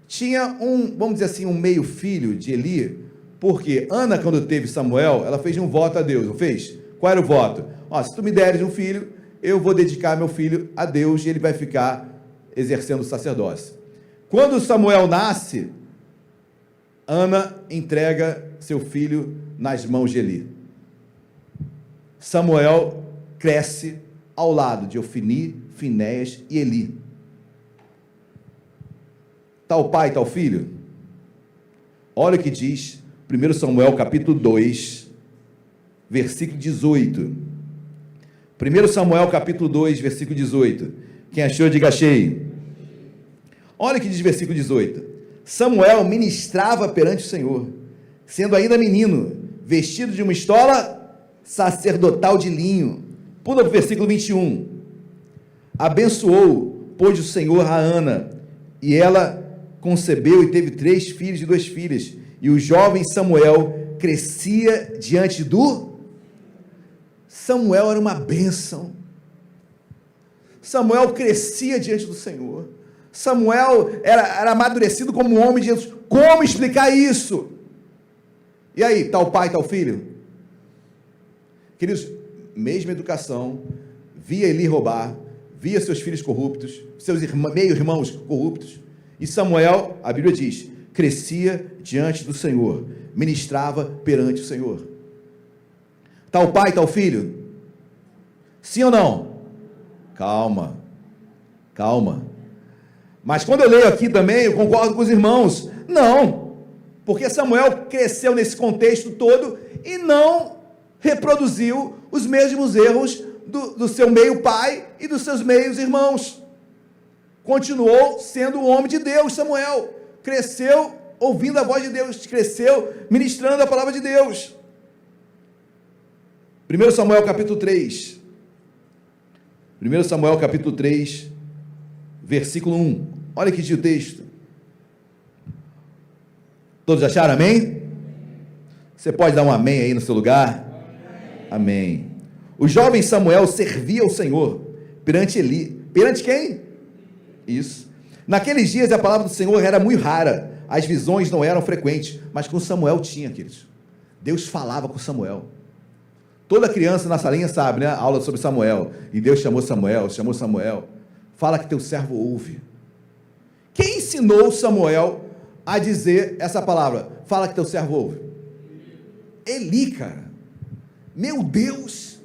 tinha vamos dizer assim, um meio filho de Eli, porque Ana, quando teve Samuel, ela fez um voto a Deus, não fez? Qual era o voto? Se tu me deres um filho, eu vou dedicar meu filho a Deus e ele vai ficar exercendo o sacerdócio. Quando Samuel nasce, Ana entrega seu filho nas mãos de Eli. Samuel cresce ao lado de Ofni, Finéias e Eli. Tal pai, tal filho. Olha o que diz 1 Samuel capítulo 2, versículo 18. 1 Samuel capítulo 2, versículo 18. Quem achou, diga achei. Olha o que diz versículo 18. Samuel ministrava perante o Senhor, sendo ainda menino, vestido de uma estola sacerdotal de linho. Pula para o versículo 21. Abençoou, pois o Senhor a Ana, e ela concebeu e teve 3 filhos e 2 filhas. E o jovem Samuel crescia diante do... Samuel era uma bênção. Samuel crescia diante do Senhor. Samuel era amadurecido como um homem de Jesus. Como explicar isso? E aí, tal pai, tal filho? Queridos, mesma educação, via Eli roubar, via seus filhos corruptos, seus meio-irmãos corruptos, e Samuel, a Bíblia diz, crescia diante do Senhor, ministrava perante o Senhor. Tal pai, tal filho? Sim ou não? Calma. Mas quando eu leio aqui também, eu concordo com os irmãos. Não, porque Samuel cresceu nesse contexto todo e não reproduziu os mesmos erros do seu meio pai e dos seus meios irmãos. Continuou sendo um homem de Deus, Samuel. Cresceu ouvindo a voz de Deus, cresceu ministrando a palavra de Deus. 1 Samuel capítulo 3. 1 Samuel capítulo 3, versículo 1. Olha que diz o texto. Todos acharam amém? Você pode dar um amém aí no seu lugar? Amém. O jovem Samuel servia ao Senhor perante Eli. Perante quem? Isso. Naqueles dias a palavra do Senhor era muito rara, as visões não eram frequentes, mas com Samuel tinha, queridos. Deus falava com Samuel. Toda criança na salinha sabe, né? Aula sobre Samuel. E Deus chamou Samuel. Fala que teu servo ouve. Quem ensinou Samuel a dizer essa palavra? Fala que teu servo ouve. Eli, cara. Meu Deus.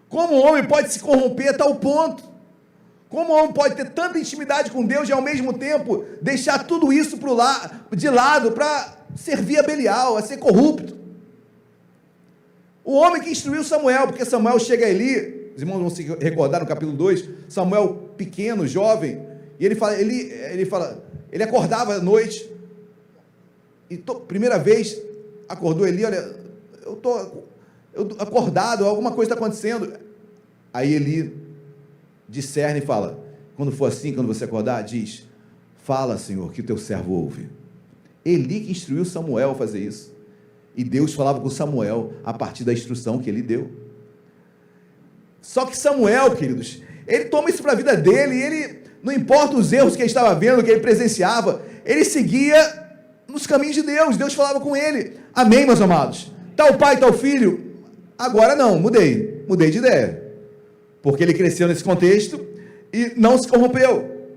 Como o homem pode se corromper a tal ponto? Como o homem pode ter tanta intimidade com Deus e ao mesmo tempo deixar tudo isso de lado para servir a Belial, a ser corrupto? O homem que instruiu Samuel, porque Samuel chega a Eli, os irmãos vão se recordar no capítulo 2, Samuel pequeno, jovem, e ele acordava à noite, e primeira vez acordou Eli, olha, eu estou acordado, alguma coisa está acontecendo. Aí Eli discerne e fala, quando for assim, quando você acordar, diz, fala, Senhor, que o teu servo ouve. Eli que instruiu Samuel a fazer isso. E Deus falava com Samuel a partir da instrução que ele deu. Só que Samuel, queridos, ele toma isso para a vida dele, e ele, não importa os erros que ele estava vendo, que ele presenciava, ele seguia nos caminhos de Deus, Deus falava com ele. Amém, meus amados? Tal pai, tal filho, agora não, mudei de ideia, porque ele cresceu nesse contexto e não se corrompeu.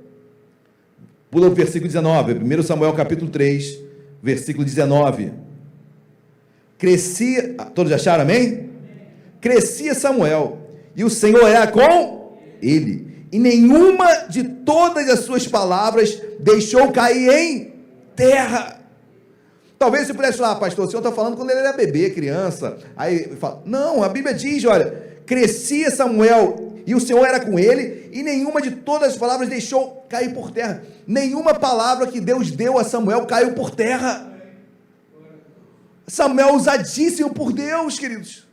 Pula o versículo 19, 1 Samuel capítulo 3, versículo 19. Crescia, todos acharam, amém? Crescia Samuel, e o Senhor era com ele, e nenhuma de todas as suas palavras deixou cair em terra. Talvez você pudesse falar, pastor, o senhor está falando quando ele era bebê, criança. Aí fala, não, a Bíblia diz, olha, crescia Samuel, e o Senhor era com ele, e nenhuma de todas as palavras deixou cair por terra. Nenhuma palavra que Deus deu a Samuel caiu por terra. Samuel usadíssimo por Deus, queridos.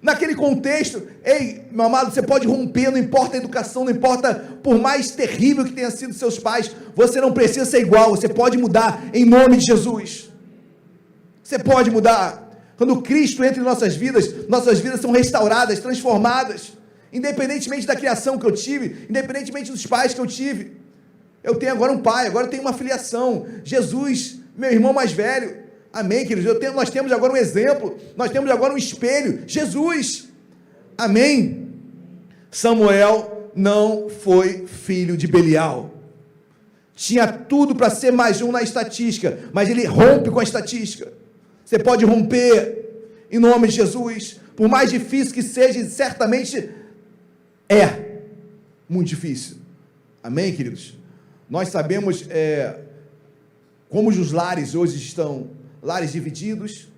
Naquele contexto, ei, meu amado, você pode romper, não importa a educação, não importa, por mais terrível que tenha sido seus pais, você não precisa ser igual, você pode mudar, em nome de Jesus. Você pode mudar. Quando Cristo entra em nossas vidas são restauradas, transformadas, independentemente da criação que eu tive, independentemente dos pais que eu tive. Eu tenho agora um pai, agora eu tenho uma filiação, Jesus, meu irmão mais velho. Amém, queridos? Nós temos agora um exemplo, nós temos agora um espelho, Jesus. Amém. Samuel não foi filho de Belial. Tinha tudo para ser mais um na estatística, mas ele rompe com a estatística. Você pode romper em nome de Jesus, por mais difícil que seja, certamente é muito difícil. Amém, queridos? Nós sabemos como os lares hoje estão, lares divididos,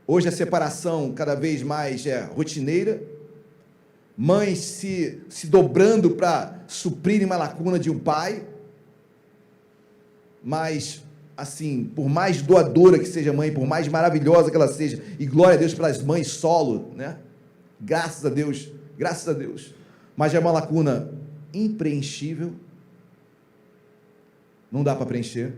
hoje a separação cada vez mais rotineira, mães se dobrando para suprirem uma lacuna de um pai, mas assim, por mais doadora que seja a mãe, por mais maravilhosa que ela seja, e glória a Deus pelas mães solo, né? Graças a Deus, mas é uma lacuna impreenchível, não dá para preencher,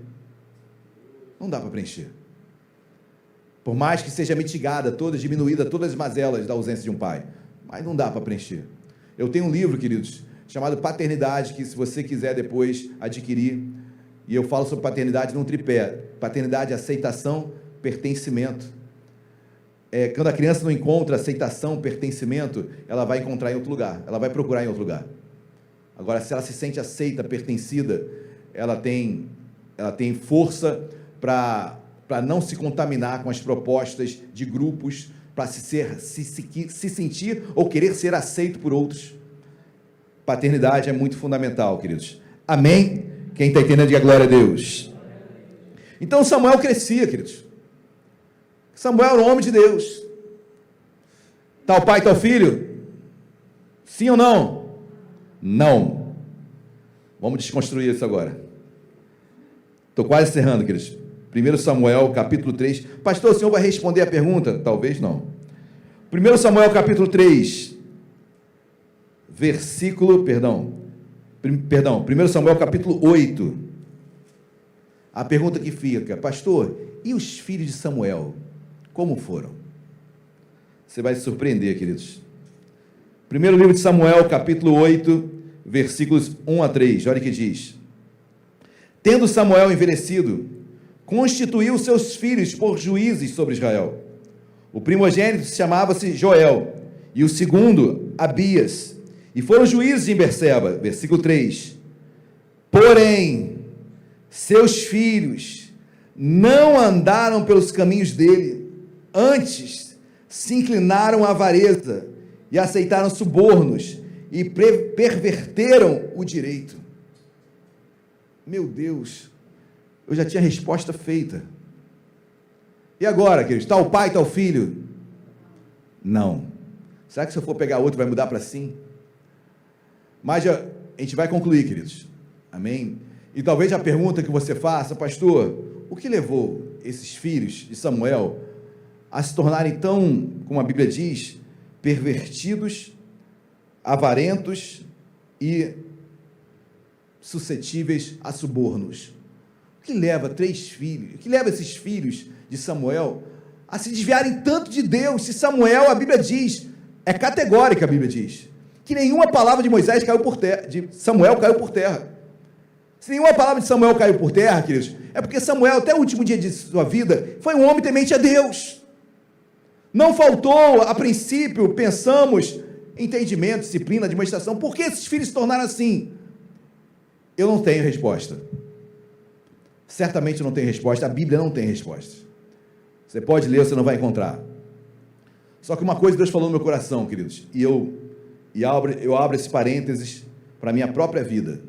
por mais que seja mitigada, diminuída todas as mazelas da ausência de um pai, mas não dá para preencher. Eu tenho um livro, queridos, chamado Paternidade, que se você quiser depois adquirir, e eu falo sobre paternidade num tripé: paternidade, aceitação, pertencimento. Quando a criança não encontra aceitação, pertencimento, ela vai encontrar em outro lugar, ela vai procurar em outro lugar. Agora, se ela se sente aceita, pertencida, ela tem força para não se contaminar com as propostas de grupos, para se sentir ou querer ser aceito por outros. Paternidade é muito fundamental, queridos. Amém? Quem está entendendo, diga glória a Deus. Então Samuel crescia, queridos. Samuel era um homem de Deus. Tal pai, tal filho? Sim ou não? Não. Vamos desconstruir isso agora. Estou quase encerrando, queridos. 1 Samuel, capítulo 3. Pastor, o senhor vai responder a pergunta? Talvez não. 1 Samuel, capítulo 3. Perdão, 1 Samuel, capítulo 8. A pergunta que fica: pastor, e os filhos de Samuel? Como foram? Você vai se surpreender, queridos. Primeiro livro de Samuel, capítulo 8, versículos 1 a 3. Olha o que diz: tendo Samuel envelhecido, constituiu seus filhos por juízes sobre Israel. O primogênito chamava-se Joel, e o segundo, Abias, e foram juízes em Berseba. Versículo 3. Porém, seus filhos não andaram pelos caminhos dele, antes se inclinaram à avareza, e aceitaram subornos, e perverteram o direito. Meu Deus, eu já tinha a resposta feita. E agora, queridos, tal pai, tal filho? Não. Será que se eu for pegar outro vai mudar para sim? Mas a gente vai concluir, queridos. Amém? E talvez a pergunta que você faça: pastor, o que levou esses filhos de Samuel a se tornarem tão, como a Bíblia diz, pervertidos, avarentos e suscetíveis a subornos? O que leva esses filhos de Samuel a se desviarem tanto de Deus? Se Samuel, a Bíblia diz, é categórica, a Bíblia diz, que nenhuma palavra de Moisés caiu por terra, de Samuel caiu por terra. Se nenhuma palavra de Samuel caiu por terra, queridos, é porque Samuel, até o último dia de sua vida, foi um homem temente a Deus. Não faltou, a princípio, pensamos, entendimento, disciplina, administração. Por que esses filhos se tornaram assim? Eu não tenho resposta. Certamente não tem resposta, a Bíblia não tem resposta. Você pode ler, você não vai encontrar. Só que uma coisa Deus falou no meu coração, queridos, e eu abro esse parênteses para a minha própria vida.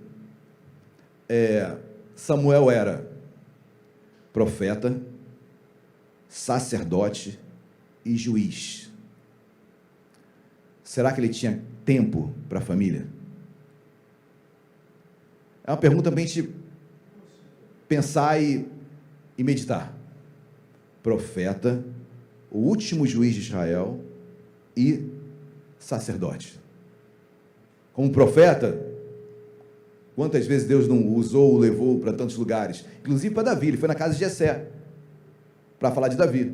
Samuel era profeta, sacerdote e juiz. Será que ele tinha tempo para a família? É uma pergunta para a gente pensar e meditar. profeta, o último juiz de Israel e sacerdote. Como profeta, quantas vezes Deus não o usou, o levou para tantos lugares, inclusive para Davi. Ele foi na casa de Jessé para falar de Davi.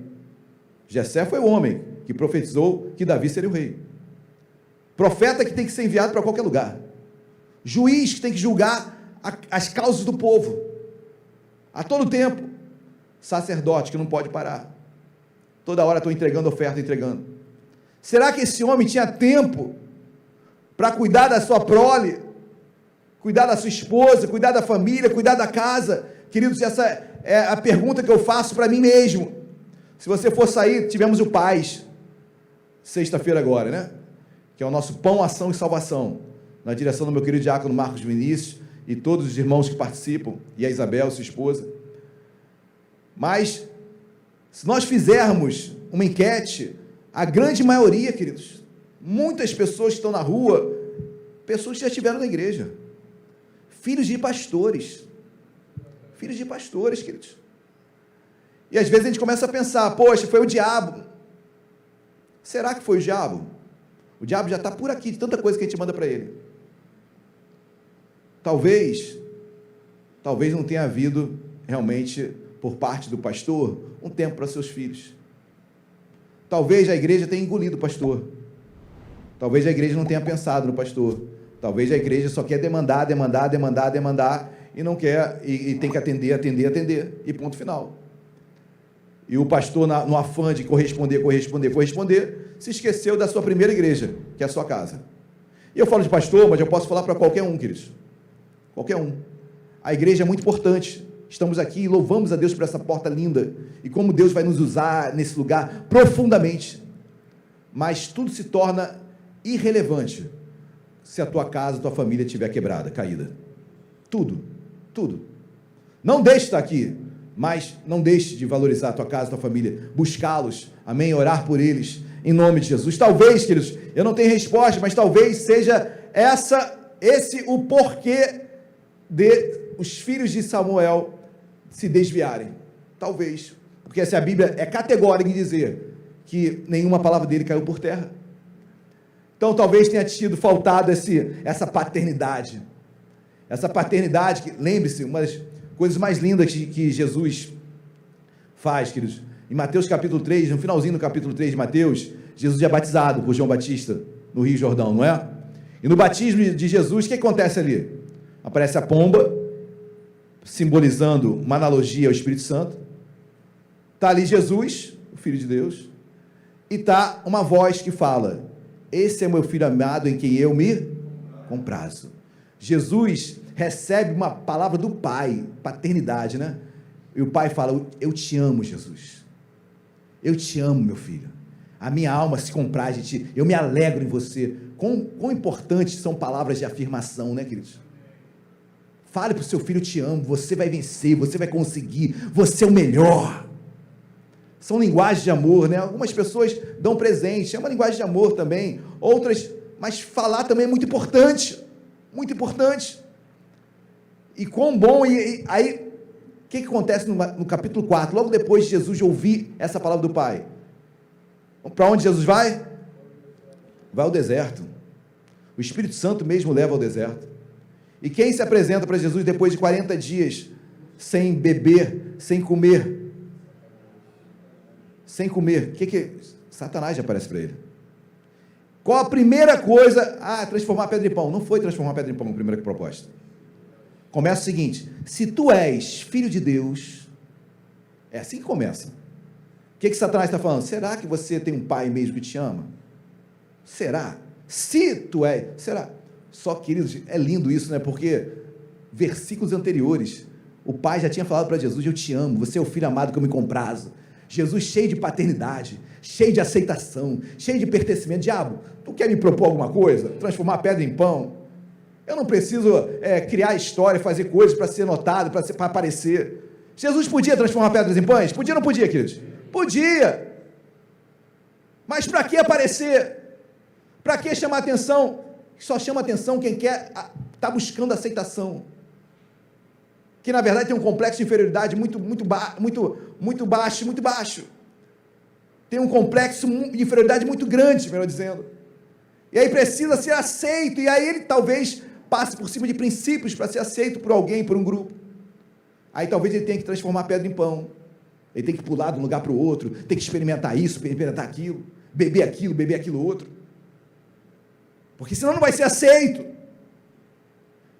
Jessé foi o homem que profetizou que Davi seria o rei. Profeta que tem que ser enviado para qualquer lugar. Juiz que tem que julgar as causas do povo a todo tempo. Sacerdote que não pode parar. Toda hora estou entregando oferta, entregando. Será que esse homem tinha tempo para cuidar da sua prole, cuidar da sua esposa, cuidar da família, cuidar da casa? Queridos, essa é a pergunta que eu faço para mim mesmo. Se você for sair, tivemos o Paz, sexta-feira agora, né? Que é o nosso Pão, Ação e Salvação, na direção do meu querido diácono Marcos Vinícius e todos os irmãos que participam, e a Isabel, sua esposa. Mas, se nós fizermos uma enquete, a grande maioria, queridos, muitas pessoas que estão na rua, pessoas que já estiveram na igreja, filhos de pastores, queridos. E às vezes a gente começa a pensar, poxa, foi o diabo. Será que foi o diabo? O diabo já está por aqui, de tanta coisa que a gente manda para ele. Talvez não tenha havido realmente, por parte do pastor, um tempo para seus filhos. Talvez a igreja tenha engolido o pastor. Talvez a igreja não tenha pensado no pastor. Talvez a igreja só quer demandar, e não quer, e tem que atender, e ponto final. E o pastor, no afã de corresponder, se esqueceu da sua primeira igreja, que é a sua casa. E eu falo de pastor, mas eu posso falar para qualquer um, queridos. Qualquer um. A igreja é muito importante. Estamos aqui e louvamos a Deus por essa porta linda, e como Deus vai nos usar nesse lugar profundamente. Mas tudo se torna irrelevante se a tua casa, a tua família estiver quebrada, caída. Tudo. Não deixe de estar aqui, mas não deixe de valorizar a tua casa, a tua família, buscá-los, amém, orar por eles, em nome de Jesus. Talvez, queridos, eu não tenho resposta, mas talvez seja esse o porquê de os filhos de Samuel se desviarem. Talvez, porque essa Bíblia é categórica em dizer que nenhuma palavra dele caiu por terra. Então talvez tenha faltado essa paternidade, que, lembre-se, uma das coisas mais lindas que Jesus faz, queridos, em Mateus capítulo 3, no finalzinho do capítulo 3 de Mateus, Jesus é batizado por João Batista, no Rio Jordão, não é? E no batismo de Jesus, o que acontece ali? Aparece a pomba, simbolizando uma analogia ao Espírito Santo, está ali Jesus, o Filho de Deus, e está uma voz que fala, esse é meu filho amado em quem eu me comprazo. Jesus recebe uma palavra do Pai, paternidade, né? E o Pai fala, eu te amo, Jesus, eu te amo, meu filho, a minha alma se compraz de ti, eu me alegro em você. Quão importantes são palavras de afirmação, né, queridos? Fale para o seu filho, eu te amo, você vai vencer, você vai conseguir, você é o melhor. São linguagens de amor, né? Algumas pessoas dão presente, é uma linguagem de amor também, outras, mas falar também é muito importante, e quão bom, e aí, o que acontece no capítulo 4, logo depois de Jesus ouvir essa palavra do Pai? Para onde Jesus vai? Vai ao deserto, o Espírito Santo mesmo leva ao deserto, e quem se apresenta para Jesus depois de 40 dias, sem beber, sem comer, Satanás já aparece para ele. Qual a primeira coisa? Transformar pedra em pão. Não foi transformar pedra em pão a primeira proposta. Começa o seguinte, se tu és filho de Deus, é assim que começa. O que Satanás está falando? Será que você tem um pai mesmo que te ama? Será? Se tu és, será? Só, queridos, é lindo isso, né? Porque versículos anteriores, o pai já tinha falado para Jesus, eu te amo, você é o filho amado que eu me comprazo. Jesus cheio de paternidade, cheio de aceitação, cheio de pertencimento. Diabo, tu quer me propor alguma coisa? Transformar pedra em pão? Eu não preciso criar história, fazer coisas para ser notado, para aparecer. Jesus podia transformar pedras em pães? Podia ou não podia, queridos? Podia. Mas para que aparecer? Para que chamar atenção? Só chama atenção quem quer, está buscando aceitação. que na verdade tem um complexo de inferioridade muito baixo. Tem um complexo de inferioridade muito grande, melhor dizendo. E aí precisa ser aceito, e aí ele talvez passe por cima de princípios para ser aceito por alguém, por um grupo. Aí talvez ele tenha que transformar pedra em pão. Ele tem que pular de um lugar para o outro, tem que experimentar isso, experimentar aquilo, beber aquilo outro. Porque senão não vai ser aceito.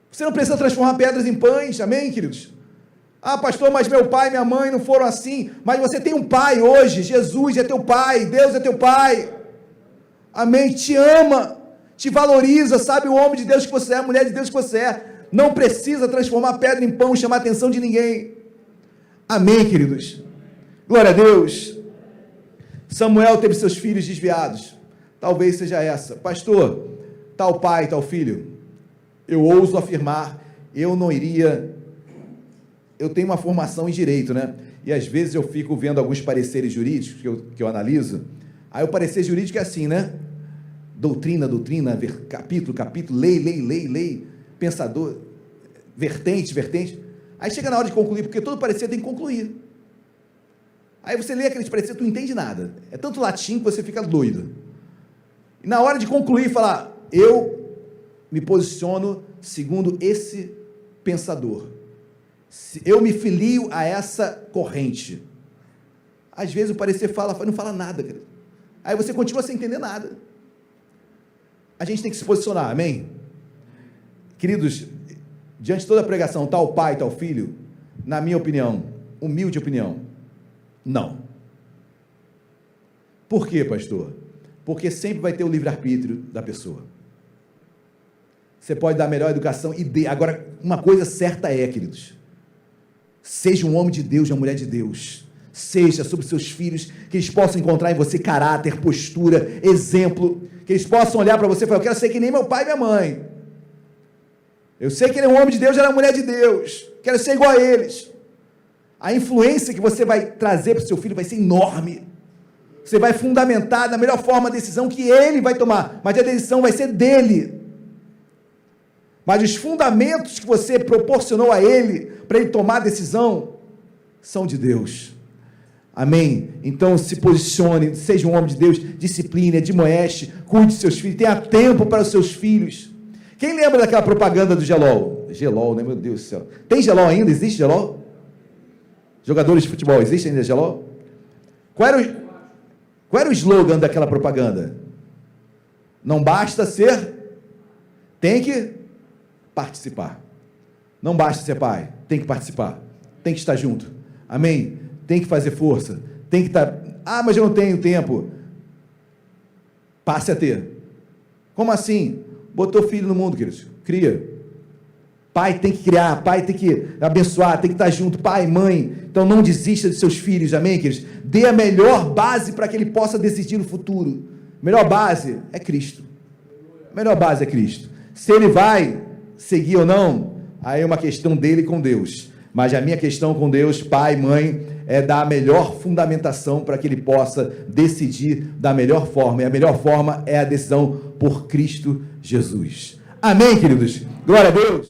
Você não precisa transformar pedras em pães, amém, queridos? Ah, pastor, mas meu pai e minha mãe não foram assim. Mas você tem um pai hoje, Jesus é teu pai, Deus é teu pai. Amém, te ama, te valoriza, sabe o homem de Deus que você é, a mulher de Deus que você é. Não precisa transformar pedra em pão, chamar a atenção de ninguém. Amém, queridos? Glória a Deus. Samuel teve seus filhos desviados. Talvez seja essa. Pastor, tal pai, tal filho. Eu ouso afirmar, eu não iria... Eu tenho uma formação em direito, né? E às vezes eu fico vendo alguns pareceres jurídicos que eu analiso. Aí o parecer jurídico é assim, né? Doutrina, capítulo, lei, pensador, vertente. Aí chega na hora de concluir, porque todo parecer tem que concluir. Aí você lê aqueles pareceres, tu não entende nada. É tanto latim que você fica doido. E na hora de concluir, falar, eu me posiciono segundo esse pensador. Eu me filio a essa corrente. Às vezes o parecer não fala nada, querido. Aí você continua sem entender nada. A gente tem que se posicionar, amém? Queridos, diante de toda a pregação, tal pai, tal filho, na minha opinião, humilde opinião, não. Por quê, pastor? Porque sempre vai ter o livre-arbítrio da pessoa. Você pode dar a melhor educação e agora, uma coisa certa é, queridos, seja um homem de Deus, uma mulher de Deus, seja sobre seus filhos, que eles possam encontrar em você caráter, postura, exemplo, que eles possam olhar para você e falar, eu quero ser que nem meu pai e minha mãe, eu sei que ele é um homem de Deus, ela é uma mulher de Deus, quero ser igual a eles. A influência que você vai trazer para o seu filho vai ser enorme, você vai fundamentar da melhor forma a decisão que ele vai tomar, mas a decisão vai ser dele, mas os fundamentos que você proporcionou a ele, para ele tomar a decisão, são de Deus, amém? Então se posicione, seja um homem de Deus, discipline, admoeste, cuide de seus filhos, tenha tempo para os seus filhos. Quem lembra daquela propaganda do Gelol? Gelol, né, meu Deus do céu, tem Gelol ainda? Existe Gelol? Jogadores de futebol, existe ainda Gelol? Qual era o slogan daquela propaganda? Não basta ser, tem que participar. Não basta ser pai, tem que participar, tem que estar junto, amém? Tem que fazer força, tem que estar, mas eu não tenho tempo. Passe a ter. Como assim? Botou filho no mundo, queridos, cria. Pai tem que criar, pai tem que abençoar, tem que estar junto, pai, mãe. Então não desista de seus filhos, amém, queridos? Dê a melhor base para que ele possa decidir no futuro. A melhor base é Cristo. A melhor base é Cristo. Se ele vai seguir ou não, aí é uma questão dele com Deus. Mas a minha questão com Deus, pai, mãe, é dar a melhor fundamentação para que ele possa decidir da melhor forma. E a melhor forma é a decisão por Cristo Jesus. Amém, queridos? Glória a Deus!